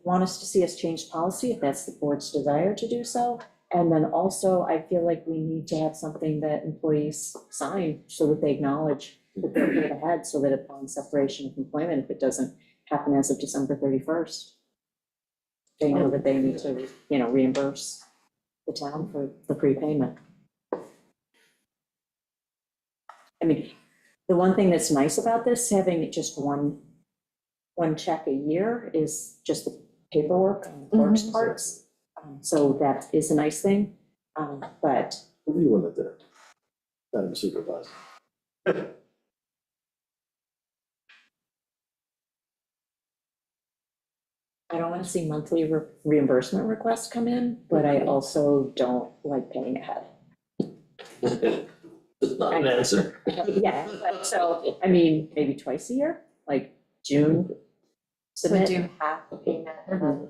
want us to see us change policy if that's the board's desire to do so. And then also, I feel like we need to have something that employees sign so that they acknowledge that they're paid ahead, so that upon separation of employment, if it doesn't happen as of December 31st, they know that they need to, reimburse the town for the prepayment. I mean, the one thing that's nice about this, having just one check a year, is just the paperwork on the clerk's parts. So that is a nice thing, but What do you want to do, Madam Supervisor? I don't want to see monthly reimbursement requests come in, but I also don't like paying ahead. It's not an answer. Yeah, but so, I mean, maybe twice a year, like June. So Submit. do half the payment and then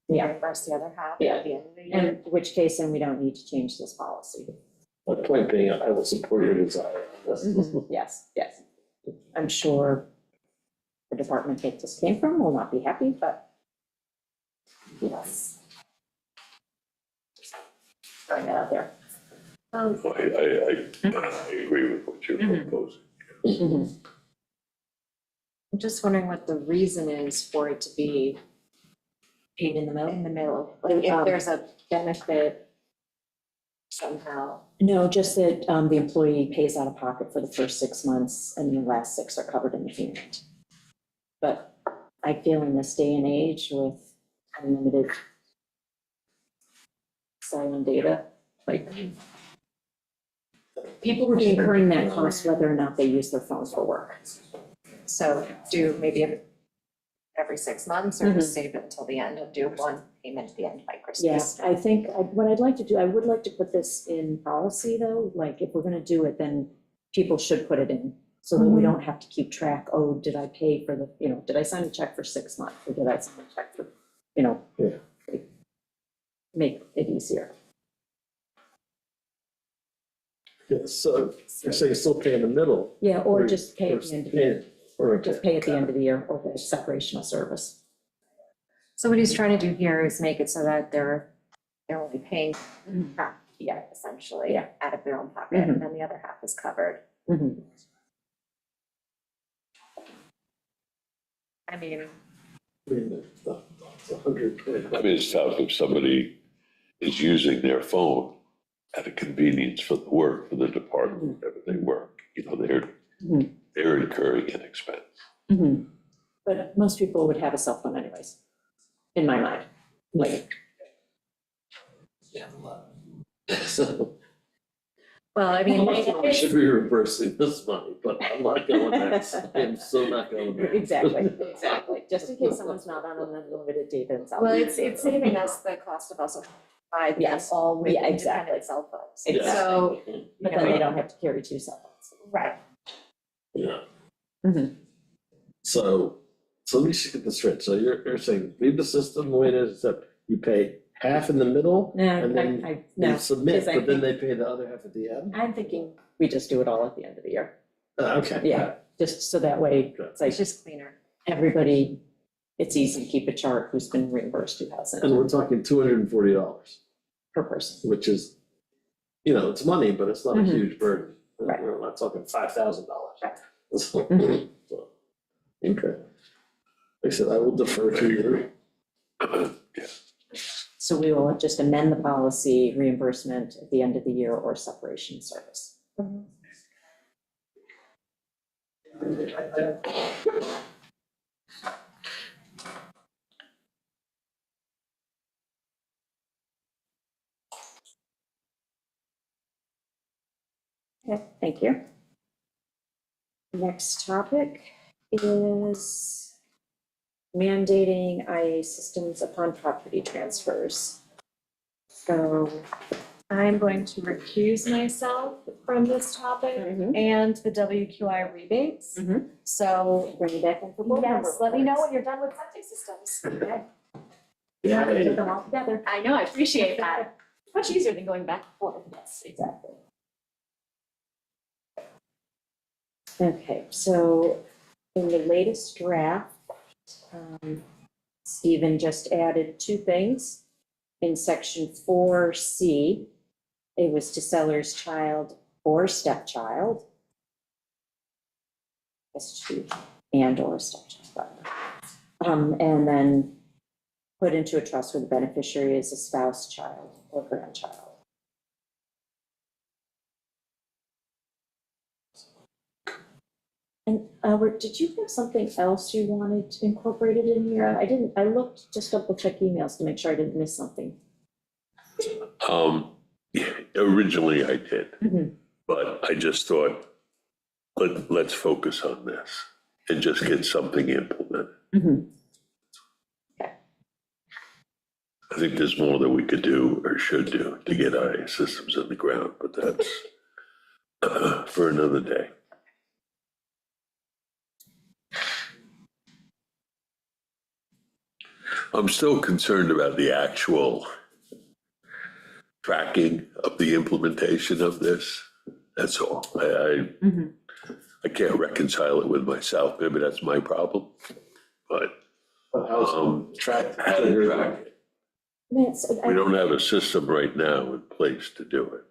Yeah. reimburse the other half Yeah. at the end of the year. In which case, then we don't need to change this policy. My point being, I will support your desire. Yes, yes. I'm sure the department that this came from will not be happy, but yes. Just throwing that out there. I agree with what you're proposing. I'm just wondering what the reason is for it to be paid in the middle, like if there's a benefit somehow. No, just that the employee pays out of pocket for the first 6 months and the last 6 are covered in the payment. But I feel in this day and age with unlimited silent data, like people would be incurring that cost whether or not they use their phones for work. So do maybe every 6 months or just save it until the end and do one payment at the end by Christmas? Yes, I think what I'd like to do, I would like to put this in policy though, like if we're gonna do it, then people should put it in. So that we don't have to keep track, oh, did I pay for the, did I sign a check for 6 months or did I sign a check for, Yeah. make it easier. Yeah, so you're saying still pay in the middle? Yeah, or just pay at the end of the year, Or just pay at the end of the year, or the separation of service. So what he's trying to do here is make it so that they're only paying half, essentially, Yeah. out of their own pocket, and then the other half is covered. I mean, It's 100. I mean, it's tough if somebody is using their phone at a convenience for the work, for the department, wherever they work. They're incurring an expense. But most people would have a cell phone anyways, in my mind. Like, Yeah. So, well, I mean, we should be reversing this money, but I'm not going there. I'm so not going there. exactly, just in case someone's not on unlimited data and cell. well, it's saving us the cost of also buying them Yes. all with Yeah, independent exactly. cell phones. Exactly. So, But then they don't have to carry 2 cell phones. right, Yeah. Mhm. So So let me just get this straight. So you're saying leave the system the way it is, except you pay half in the middle No, and then no, you submit, 'cause I but then think- they pay the other half at the end? I'm thinking we just do it all at the end of the year. Okay. Yeah, just so that way, it's like, It's just cleaner. everybody, it's easy to keep a chart who's been reimbursed, who And hasn't, we're talking $240, per person. which is, it's money, but it's not a Mhm. huge burden. Right. We're not talking $5,000. Right. So, Mhm. okay. Like I said, I will defer to you. So we will just amend the policy reimbursement at the end of the year or separation service. Okay, thank you. Next topic is mandating IA systems upon property transfers. So, I'm going to recuse myself from this topic Mhm. and the WQI rebates. Mhm. So, bring it back in for board member yes, let me know reports. when you're done with septic systems. Yeah. Put them all together. I know, I appreciate that. Much easier than going back and forth. Yes, Exactly. Okay, so in the latest draft, Stephen just added two things. In section 4C, it was to seller's child or stepchild. That's two, and or stepchild. And then put into a trust where the beneficiary is a spouse, child, or grandchild. And Albert, did you have something else you wanted incorporated in here? I looked, just double check emails to make sure I didn't miss something. Originally I did, Mhm. but I just thought, let's focus on this and just get something implemented. Mhm. I think there's more that we could do or should do to get IA systems in the ground, but that's for another day. I'm still concerned about the actual tracking of the implementation of this. That's all. Mhm. I can't reconcile it with myself. Maybe that's my problem. But Track. how to track it. I We don't have a system right now in place to do it.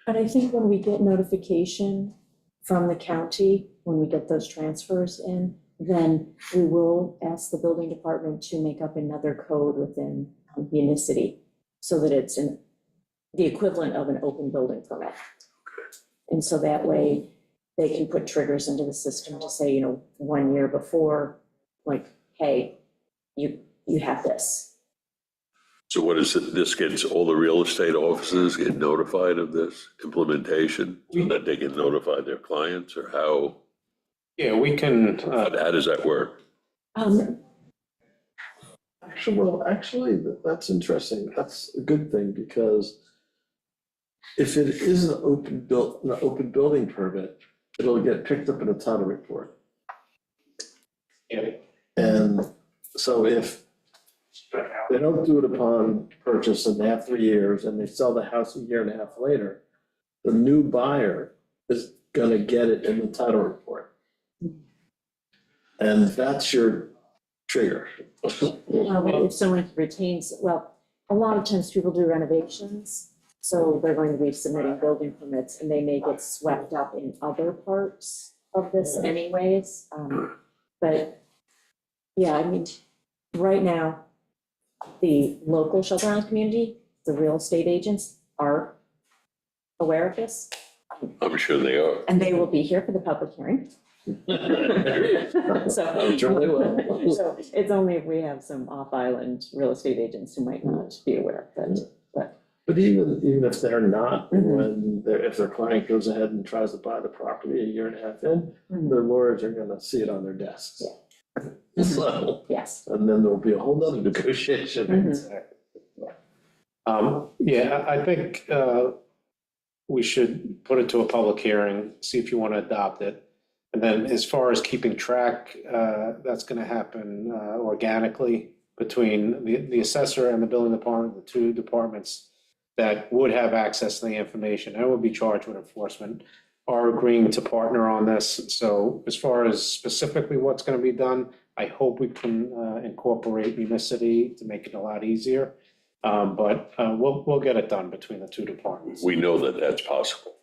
But I think when we get notification from the county, when we get those transfers in, then we will ask the building department to make up another code within Unicity so that it's the equivalent of an open building permit. And so that way, they can put triggers into the system to say, 1 year before, like, hey, you have this. So what is it? This gets all the real estate offices get notified of this implementation so that they can notify their clients, or how? Yeah, we can, How does that work? Actually, that's interesting. That's a good thing, because if it is an open building permit, it'll get picked up in a title report. yeah, And so if they don't do it upon purchase and they have 3 years and they sell the house a year and a half later, the new buyer is gonna get it in the title report. And that's your trigger. If someone retains, a lot of times people do renovations, so they're going to be submitting building permits, and they may get swept up in other parts of this anyways. But, yeah, I mean, right now, the local Shelter Island community, the real estate agents are aware of this, I'm sure they are. and they will be here for the public hearing. So. I'm sure they will. So it's only if we have some off-island real estate agents who might not be aware of it, but. But even if they're not, Mhm. if their client goes ahead and tries to buy the property a year and a half in, Mhm. their lawyers are gonna see it on their desks. So, Yes. and then there'll be a whole nother negotiation. yeah, I think we should put it to a public hearing, see if you want to adopt it. And then as far as keeping track, that's gonna happen organically between the assessor and the building department, the two departments that would have access to the information and would be charged with enforcement are agreeing to partner on this. So as far as specifically what's gonna be done, I hope we can incorporate Municity to make it a lot easier. But we'll get it done between the two departments. We know that that's possible.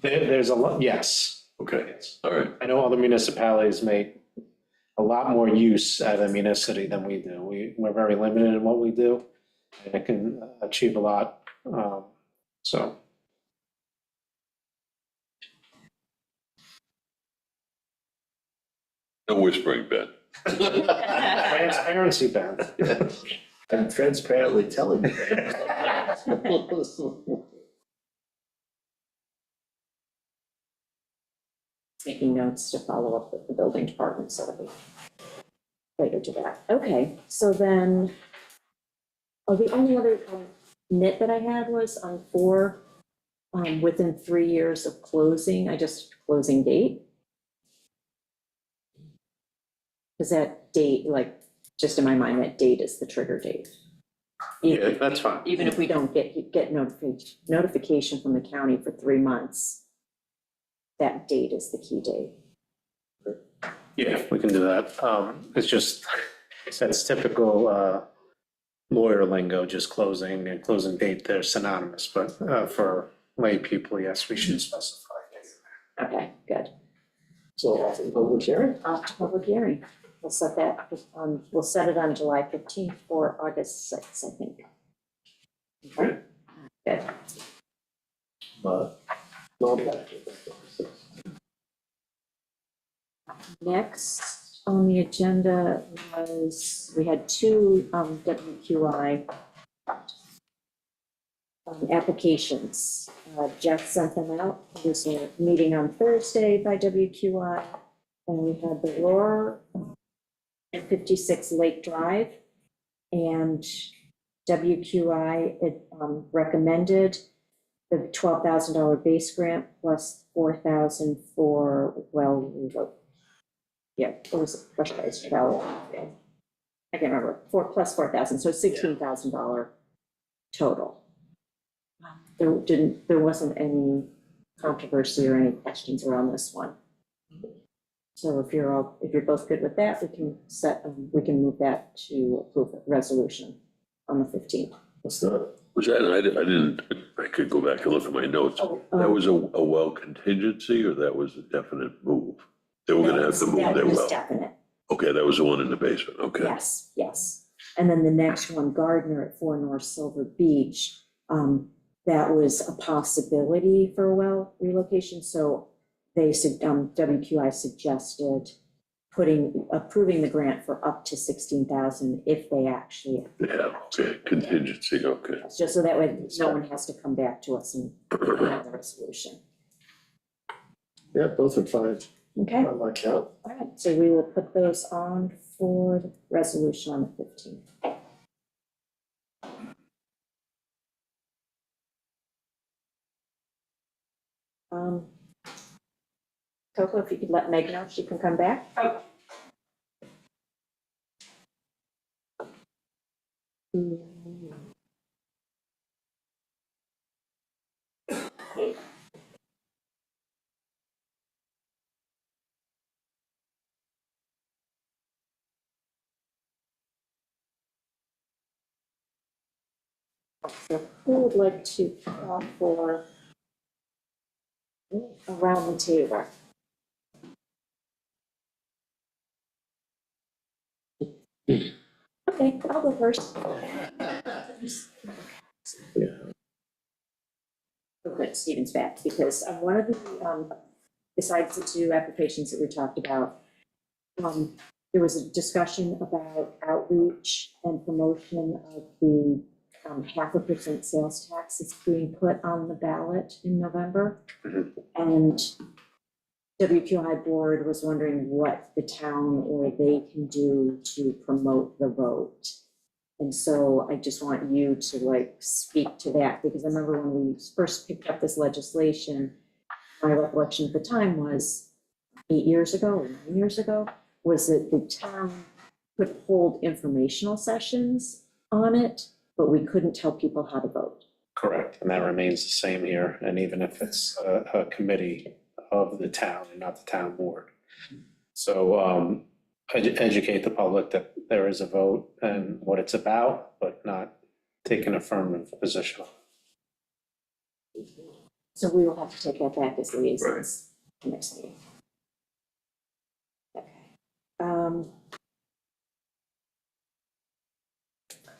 There's a lot, yes. Okay, Yes. all right. I know other municipalities make a lot more use out of Municity than we do. We're very limited in what we do, and it can achieve a lot. So. No whispering, Ben. Transparency, Ben. I'm transparently telling you. Making notes to follow up with the building department, so that we later to that. Okay, so then, the only other nit that I had was on 4, within 3 years of closing, closing date. Because that date, like, just in my mind, that date is the trigger date. Yeah, that's fine. Even if we don't get notification from the county for 3 months, that date is the key date. Yeah, we can do that. It's just, that's typical lawyer lingo, just closing and closing date, they're synonymous, but for lay people, yes, we should specify. Okay, good. So off to the public hearing? Off to public hearing. We'll set that, we'll set it on July 15th for August 6th, I think. Okay, good. No. Next on the agenda was, we had 2 WQI applications. Jeff sent them out. There was a meeting on Thursday by WQI. And we had the Roar and 56 Lake Drive. And WQI recommended the $12,000 base grant plus $4,000 for it was pressurized well. I can't remember, plus $4,000, so $16,000 total. There wasn't any controversy or any questions around this one. So if you're both good with that, we can move that to approve the resolution on the 15th. Let's do it. Was that, I could go back and look at my notes. That was a well contingency, or that was a definite move? They were gonna have to move their That was well? definite. Okay, that was the one in the basement, okay. Yes. And then the next one, Gardner at 4 North Silver Beach, that was a possibility for a well relocation. So WQI suggested approving the grant for up to $16,000 if they actually. Yeah, okay, contingency, okay. Just so that way no one has to come back to us and have the resolution. Yeah, both are fine. Okay, On my count. all right, so we will put those on for the resolution on the 15th. Coco, if you could let Meg know, she can come back. So who would like to call for around the table? Okay, I'll go first. Yeah. Oh, good, Stephen's back, because one of the, besides the 2 applications that we talked about, there was a discussion about outreach and promotion of the 0.5% sales tax that's being put on the ballot in November. And WQI board was wondering what the town or they can do to promote the vote. And so I just want you to speak to that, because I remember when we first picked up this legislation, my recollection at the time was 8 years ago or 9 years ago, was that the town could hold informational sessions on it, but we couldn't tell people how to vote. Correct, and that remains the same here, and even if it's a committee of the town and not the town board. So educate the public that there is a vote and what it's about, but not take an affirmative position. So we will have to take that back as liaisons the next meeting. Okay.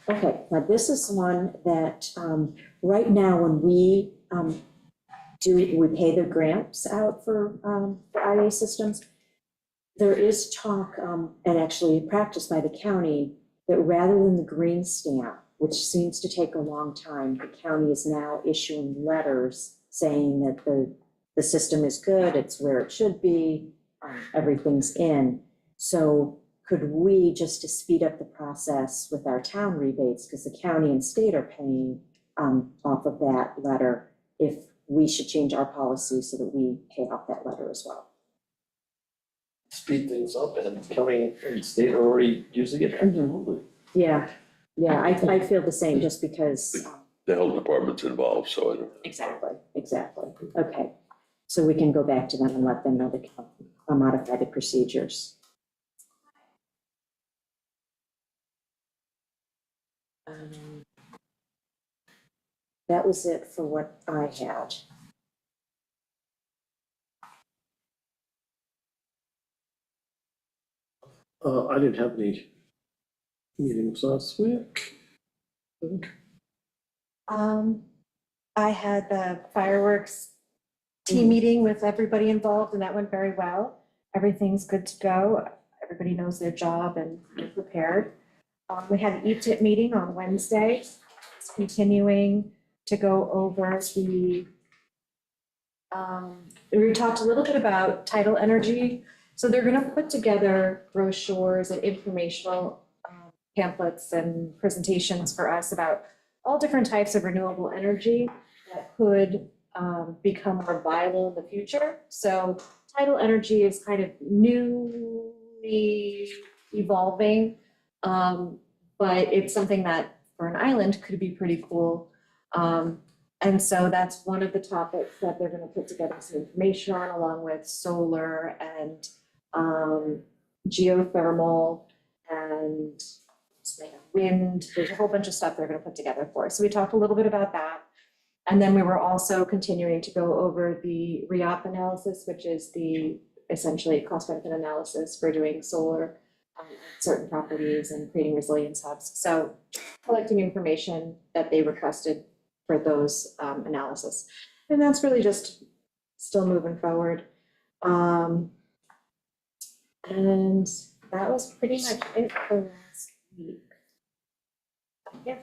Okay, now this is one that, right now, when we we pay the grants out for IA systems, there is talk, and actually practiced by the county, that rather than the green stamp, which seems to take a long time, the county is now issuing letters saying that the system is good, it's where it should be, everything's in. So could we, just to speed up the process with our town rebates, because the county and state are paying off of that letter, if we should change our policy so that we pay off that letter as well? Speed things up, and county and state are already using it. Absolutely. Yeah, I feel the same, just because. The health department's involved, so I don't. Exactly. Okay, so we can go back to them and let them know the modify the procedures. That was it for what I had. I didn't have any meetings last week. I think. I had the fireworks team meeting with everybody involved, and that went very well. Everything's good to go. Everybody knows their job and they're prepared. We had an ETIP meeting on Wednesday. It's continuing to go over the, we talked a little bit about tidal energy. So they're gonna put together brochures and informational pamphlets and presentations for us about all different types of renewable energy that could become more viable in the future. So tidal energy is kind of newly evolving, but it's something that for an island could be pretty cool. And so that's one of the topics that they're gonna put together some information on, along with solar and geothermal and wind. There's a whole bunch of stuff they're gonna put together for us. So we talked a little bit about that. And then we were also continuing to go over the REOP analysis, which is the essentially cost benefit analysis for doing solar on certain properties and creating resilience hubs. So collecting information that they requested for those analysis. And that's really just still moving forward. And that was pretty much it for last week. Yeah.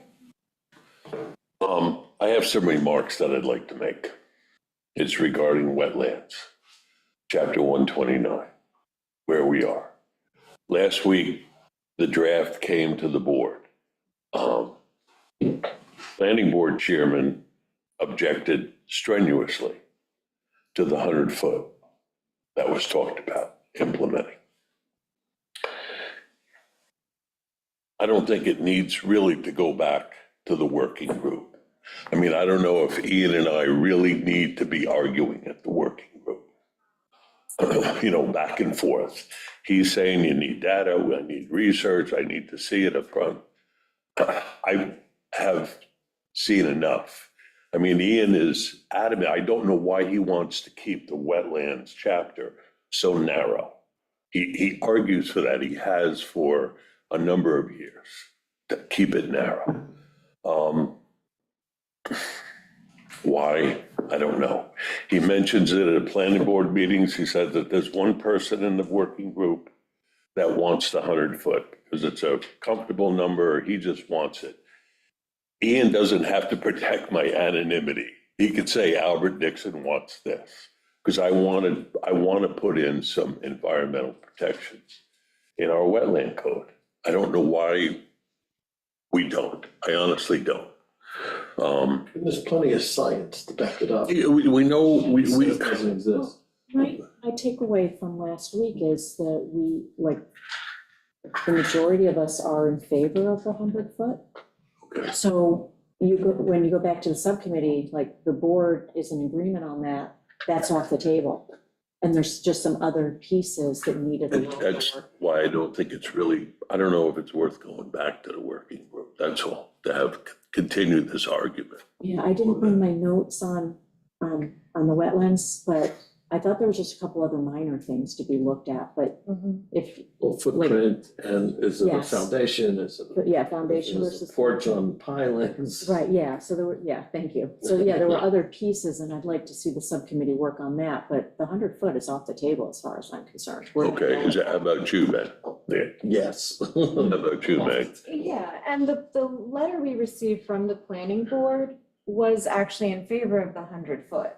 I have some remarks that I'd like to make. It's regarding wetlands, chapter 129, where we are. Last week, the draft came to the board. Planning board chairman objected strenuously to the 100-foot that was talked about implementing. I don't think it needs really to go back to the working group. I mean, I don't know if Ian and I really need to be arguing at the working group, back and forth. He's saying you need data, I need research, I need to see it up front. I have seen enough. I mean, Ian is adamant. I don't know why he wants to keep the wetlands chapter so narrow. He argues for that. He has for a number of years to keep it narrow. Why? I don't know. He mentions it at planning board meetings. He said that there's one person in the working group that wants the 100-foot because it's a comfortable number. He just wants it. Ian doesn't have to protect my anonymity. He could say Albert Dixon wants this because I want to put in some environmental protections in our wetland code. I don't know why we don't. I honestly don't. There's plenty of science to back it up. We know It doesn't exist. Right, my takeaway from last week is that we, like, the majority of us are in favor of the 100-foot. Okay. So when you go back to the subcommittee, like, the board is in agreement on that, that's off the table. And there's just some other pieces that needed a And little that's more. why I don't think it's really, I don't know if it's worth going back to the working group, that's all, to have continued this argument. Yeah, I didn't bring my notes on the wetlands, but I thought there was just a couple other minor things to be looked at, but if, Well, footprint, and is it a Yes. foundation, is it? but yeah, foundation is it versus. a porch on pilings? Right, yeah, so there were, yeah, thank you. So, yeah, there were other pieces, and I'd like to see the subcommittee work on that, but the 100-foot is off the table as far as I'm concerned. We're not Okay, going is that, how about you, Ben? Yeah, Yes. how about you, Meg? Yeah, and the letter we received from the planning board was actually in favor of the 100-foot.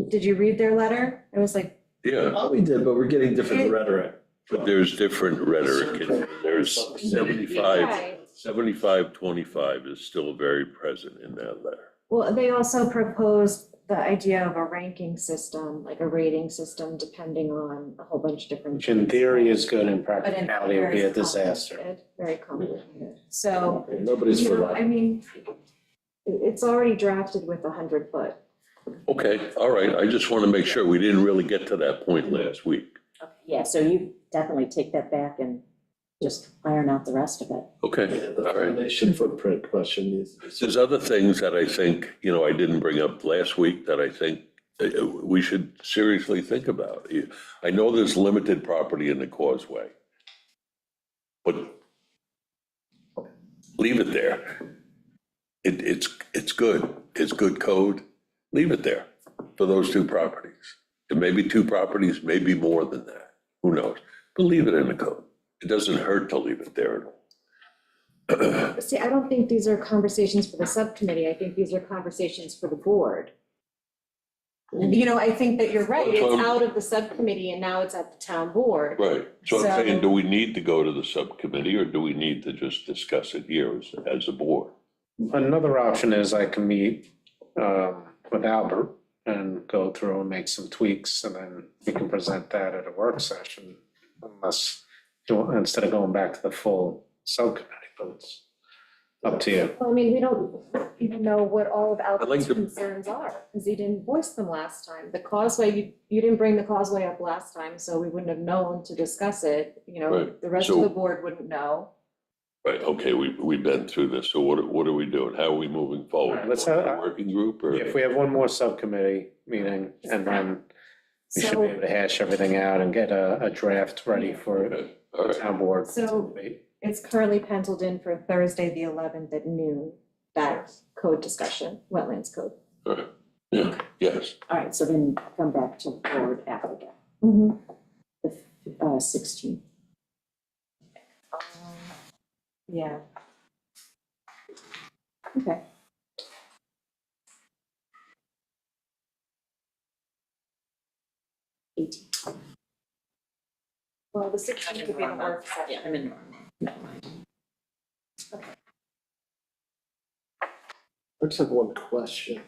Did you read their letter? It was like, Yeah, Oh, we did, but we're getting different rhetoric. but there's different rhetoric, in there. There's 75-25 is still very present in that letter. well, they also proposed the idea of a ranking system, like a rating system, depending on a whole bunch of different. Which in theory is good, in But in practicality would be a very disaster. complicated, very complicated. So, Nobody's you for know, I that. mean, it's already drafted with a 100-foot. Okay, all right, I just want to make sure, we didn't really get to that point last week. Yeah, so you definitely take that back and just iron out the rest of it. Okay, Yeah, the all right. foundation footprint question is. There's other things that I think, I didn't bring up last week that I think we should seriously think about. I know there's limited property in the causeway, but leave it there. It's good. It's good code. Leave it there for those two properties. And maybe two properties, maybe more than that. Who knows? But leave it in the code. It doesn't hurt to leave it there at all. See, I don't think these are conversations for the subcommittee. I think these are conversations for the board. You know, I think that you're right. It's out of the subcommittee and now it's at the town board. Right, so I'm So- saying, do we need to go to the subcommittee or do we need to just discuss it here as a board? Another option is I can meet with Albert and go through and make some tweaks, and then we can present that at a work session, instead of going back to the full subcommittee, but it's up to you. Well, I mean, we don't even know what all of like Albert's to- concerns are, because he didn't voice them last time. The causeway, you didn't bring the causeway up last time, so we wouldn't have known to discuss it. You know, Right. the rest of So- the board wouldn't know. Right, okay, we've been through this, so what are we doing? How are we moving forward? All right, let's have- A working group or? If we have one more subcommittee meeting, and then we should be So, able to hash everything out and get a draft ready for Okay, all right, town board. So- it's currently penciled in for Thursday, the 11th at noon, that code discussion, wetlands code. all right, yeah, yes, All right, so then come back to the board after that, the 16th. Yeah. Okay. Well, the 16th would be the work session. I'm in, never mind. I just have one question.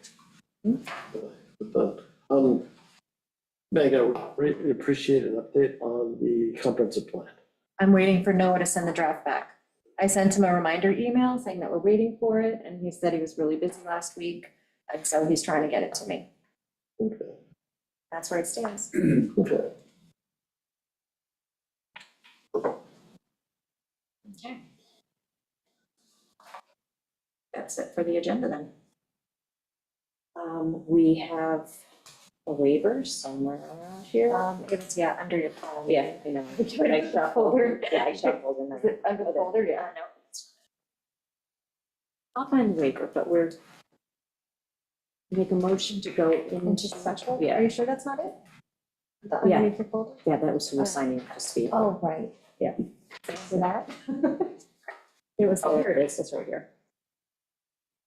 Meg, I would greatly appreciate an update on the comprehensive plan. I'm waiting for Noah to send the draft back. I sent him a reminder email saying that we're waiting for it, and he said he was really busy last week, and so he's trying to get it to me. Okay. That's where it stands. Okay. Okay. That's it for the agenda then. We have a waiver somewhere around here. It was, yeah, under your phone. Yeah, I know. But I shuffled. Yeah, I shuffled in Is there. it under the folder? Yeah. No. I'll find the waiver, but we're make a motion to go into Special? Are Yeah, you sure that's not it? The Yeah. underneath your folder? yeah, that was who was signing up to speak. Oh, right. Yeah. For that? It was, oh, here it is, it's right here.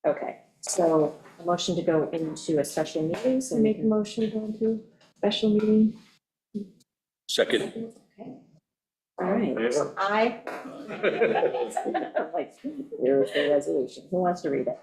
Okay, so a motion to go into a special meeting, so So make a motion to go into special meeting. second, Okay. All right. Aye. Like, here's the resolution. Who wants to read it?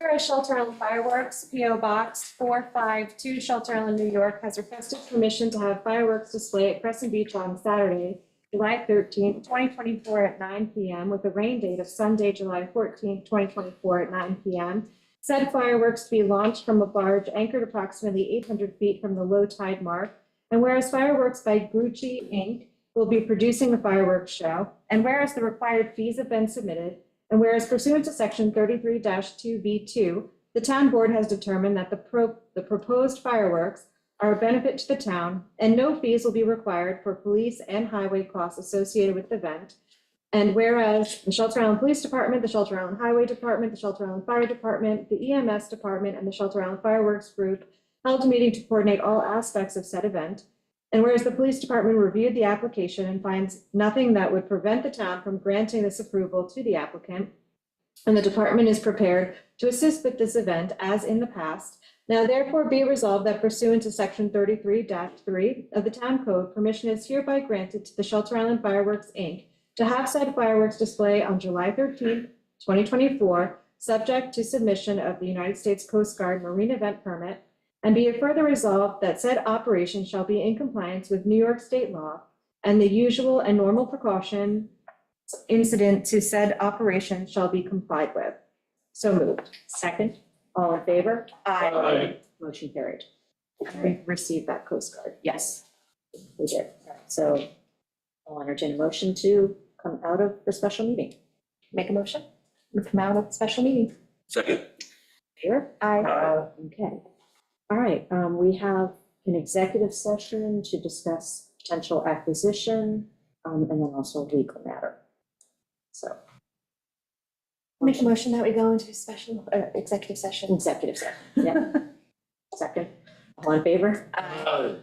whereas Shelter Island Fireworks, PO Box 452, Shelter Island, New York, has requested permission to have fireworks display at Crescent Beach on Saturday, July 13th, 2024 at 9 p.m. with a rain date of Sunday, July 14th, 2024 at 9 p.m. Said fireworks to be launched from a barge anchored approximately 800 feet from the low tide mark. And whereas Fireworks by Gucci Inc. will be producing the fireworks show, and whereas the required fees have been submitted, and whereas pursuant to section 33-2B2, the town board has determined that the proposed fireworks are a benefit to the town, and no fees will be required for police and highway costs associated with the event. And whereas the Shelter Island Police Department, the Shelter Island Highway Department, the Shelter Island Fire Department, the EMS Department, and the Shelter Island Fireworks Group held a meeting to coordinate all aspects of said event. And whereas the police department reviewed the application and finds nothing that would prevent the town from granting this approval to the applicant, and the department is prepared to assist with this event as in the past, now therefore be resolved that pursuant to section 33-3 of the town code, permission is hereby granted to the Shelter Island Fireworks, Inc. to have said fireworks display on July 13th, 2024, subject to submission of the United States Coast Guard Marine Event Permit. And be it further resolved that said operation shall be in compliance with New York state law and the usual and normal precaution incident to said operation shall be complied with. So moved. Second, all in favor? Aye. Motion carried. We received that Coast Guard. Yes, we did. All right, so I'll entertain a motion to come out of the special meeting. Make a motion. We come out of the special meeting. Second. Favor? Aye. Okay. All right, we have an executive session to discuss potential acquisition, and then also legal matter. So. Make a motion that we go into special, executive session. Executive session, yeah. Second, all in favor? Aye.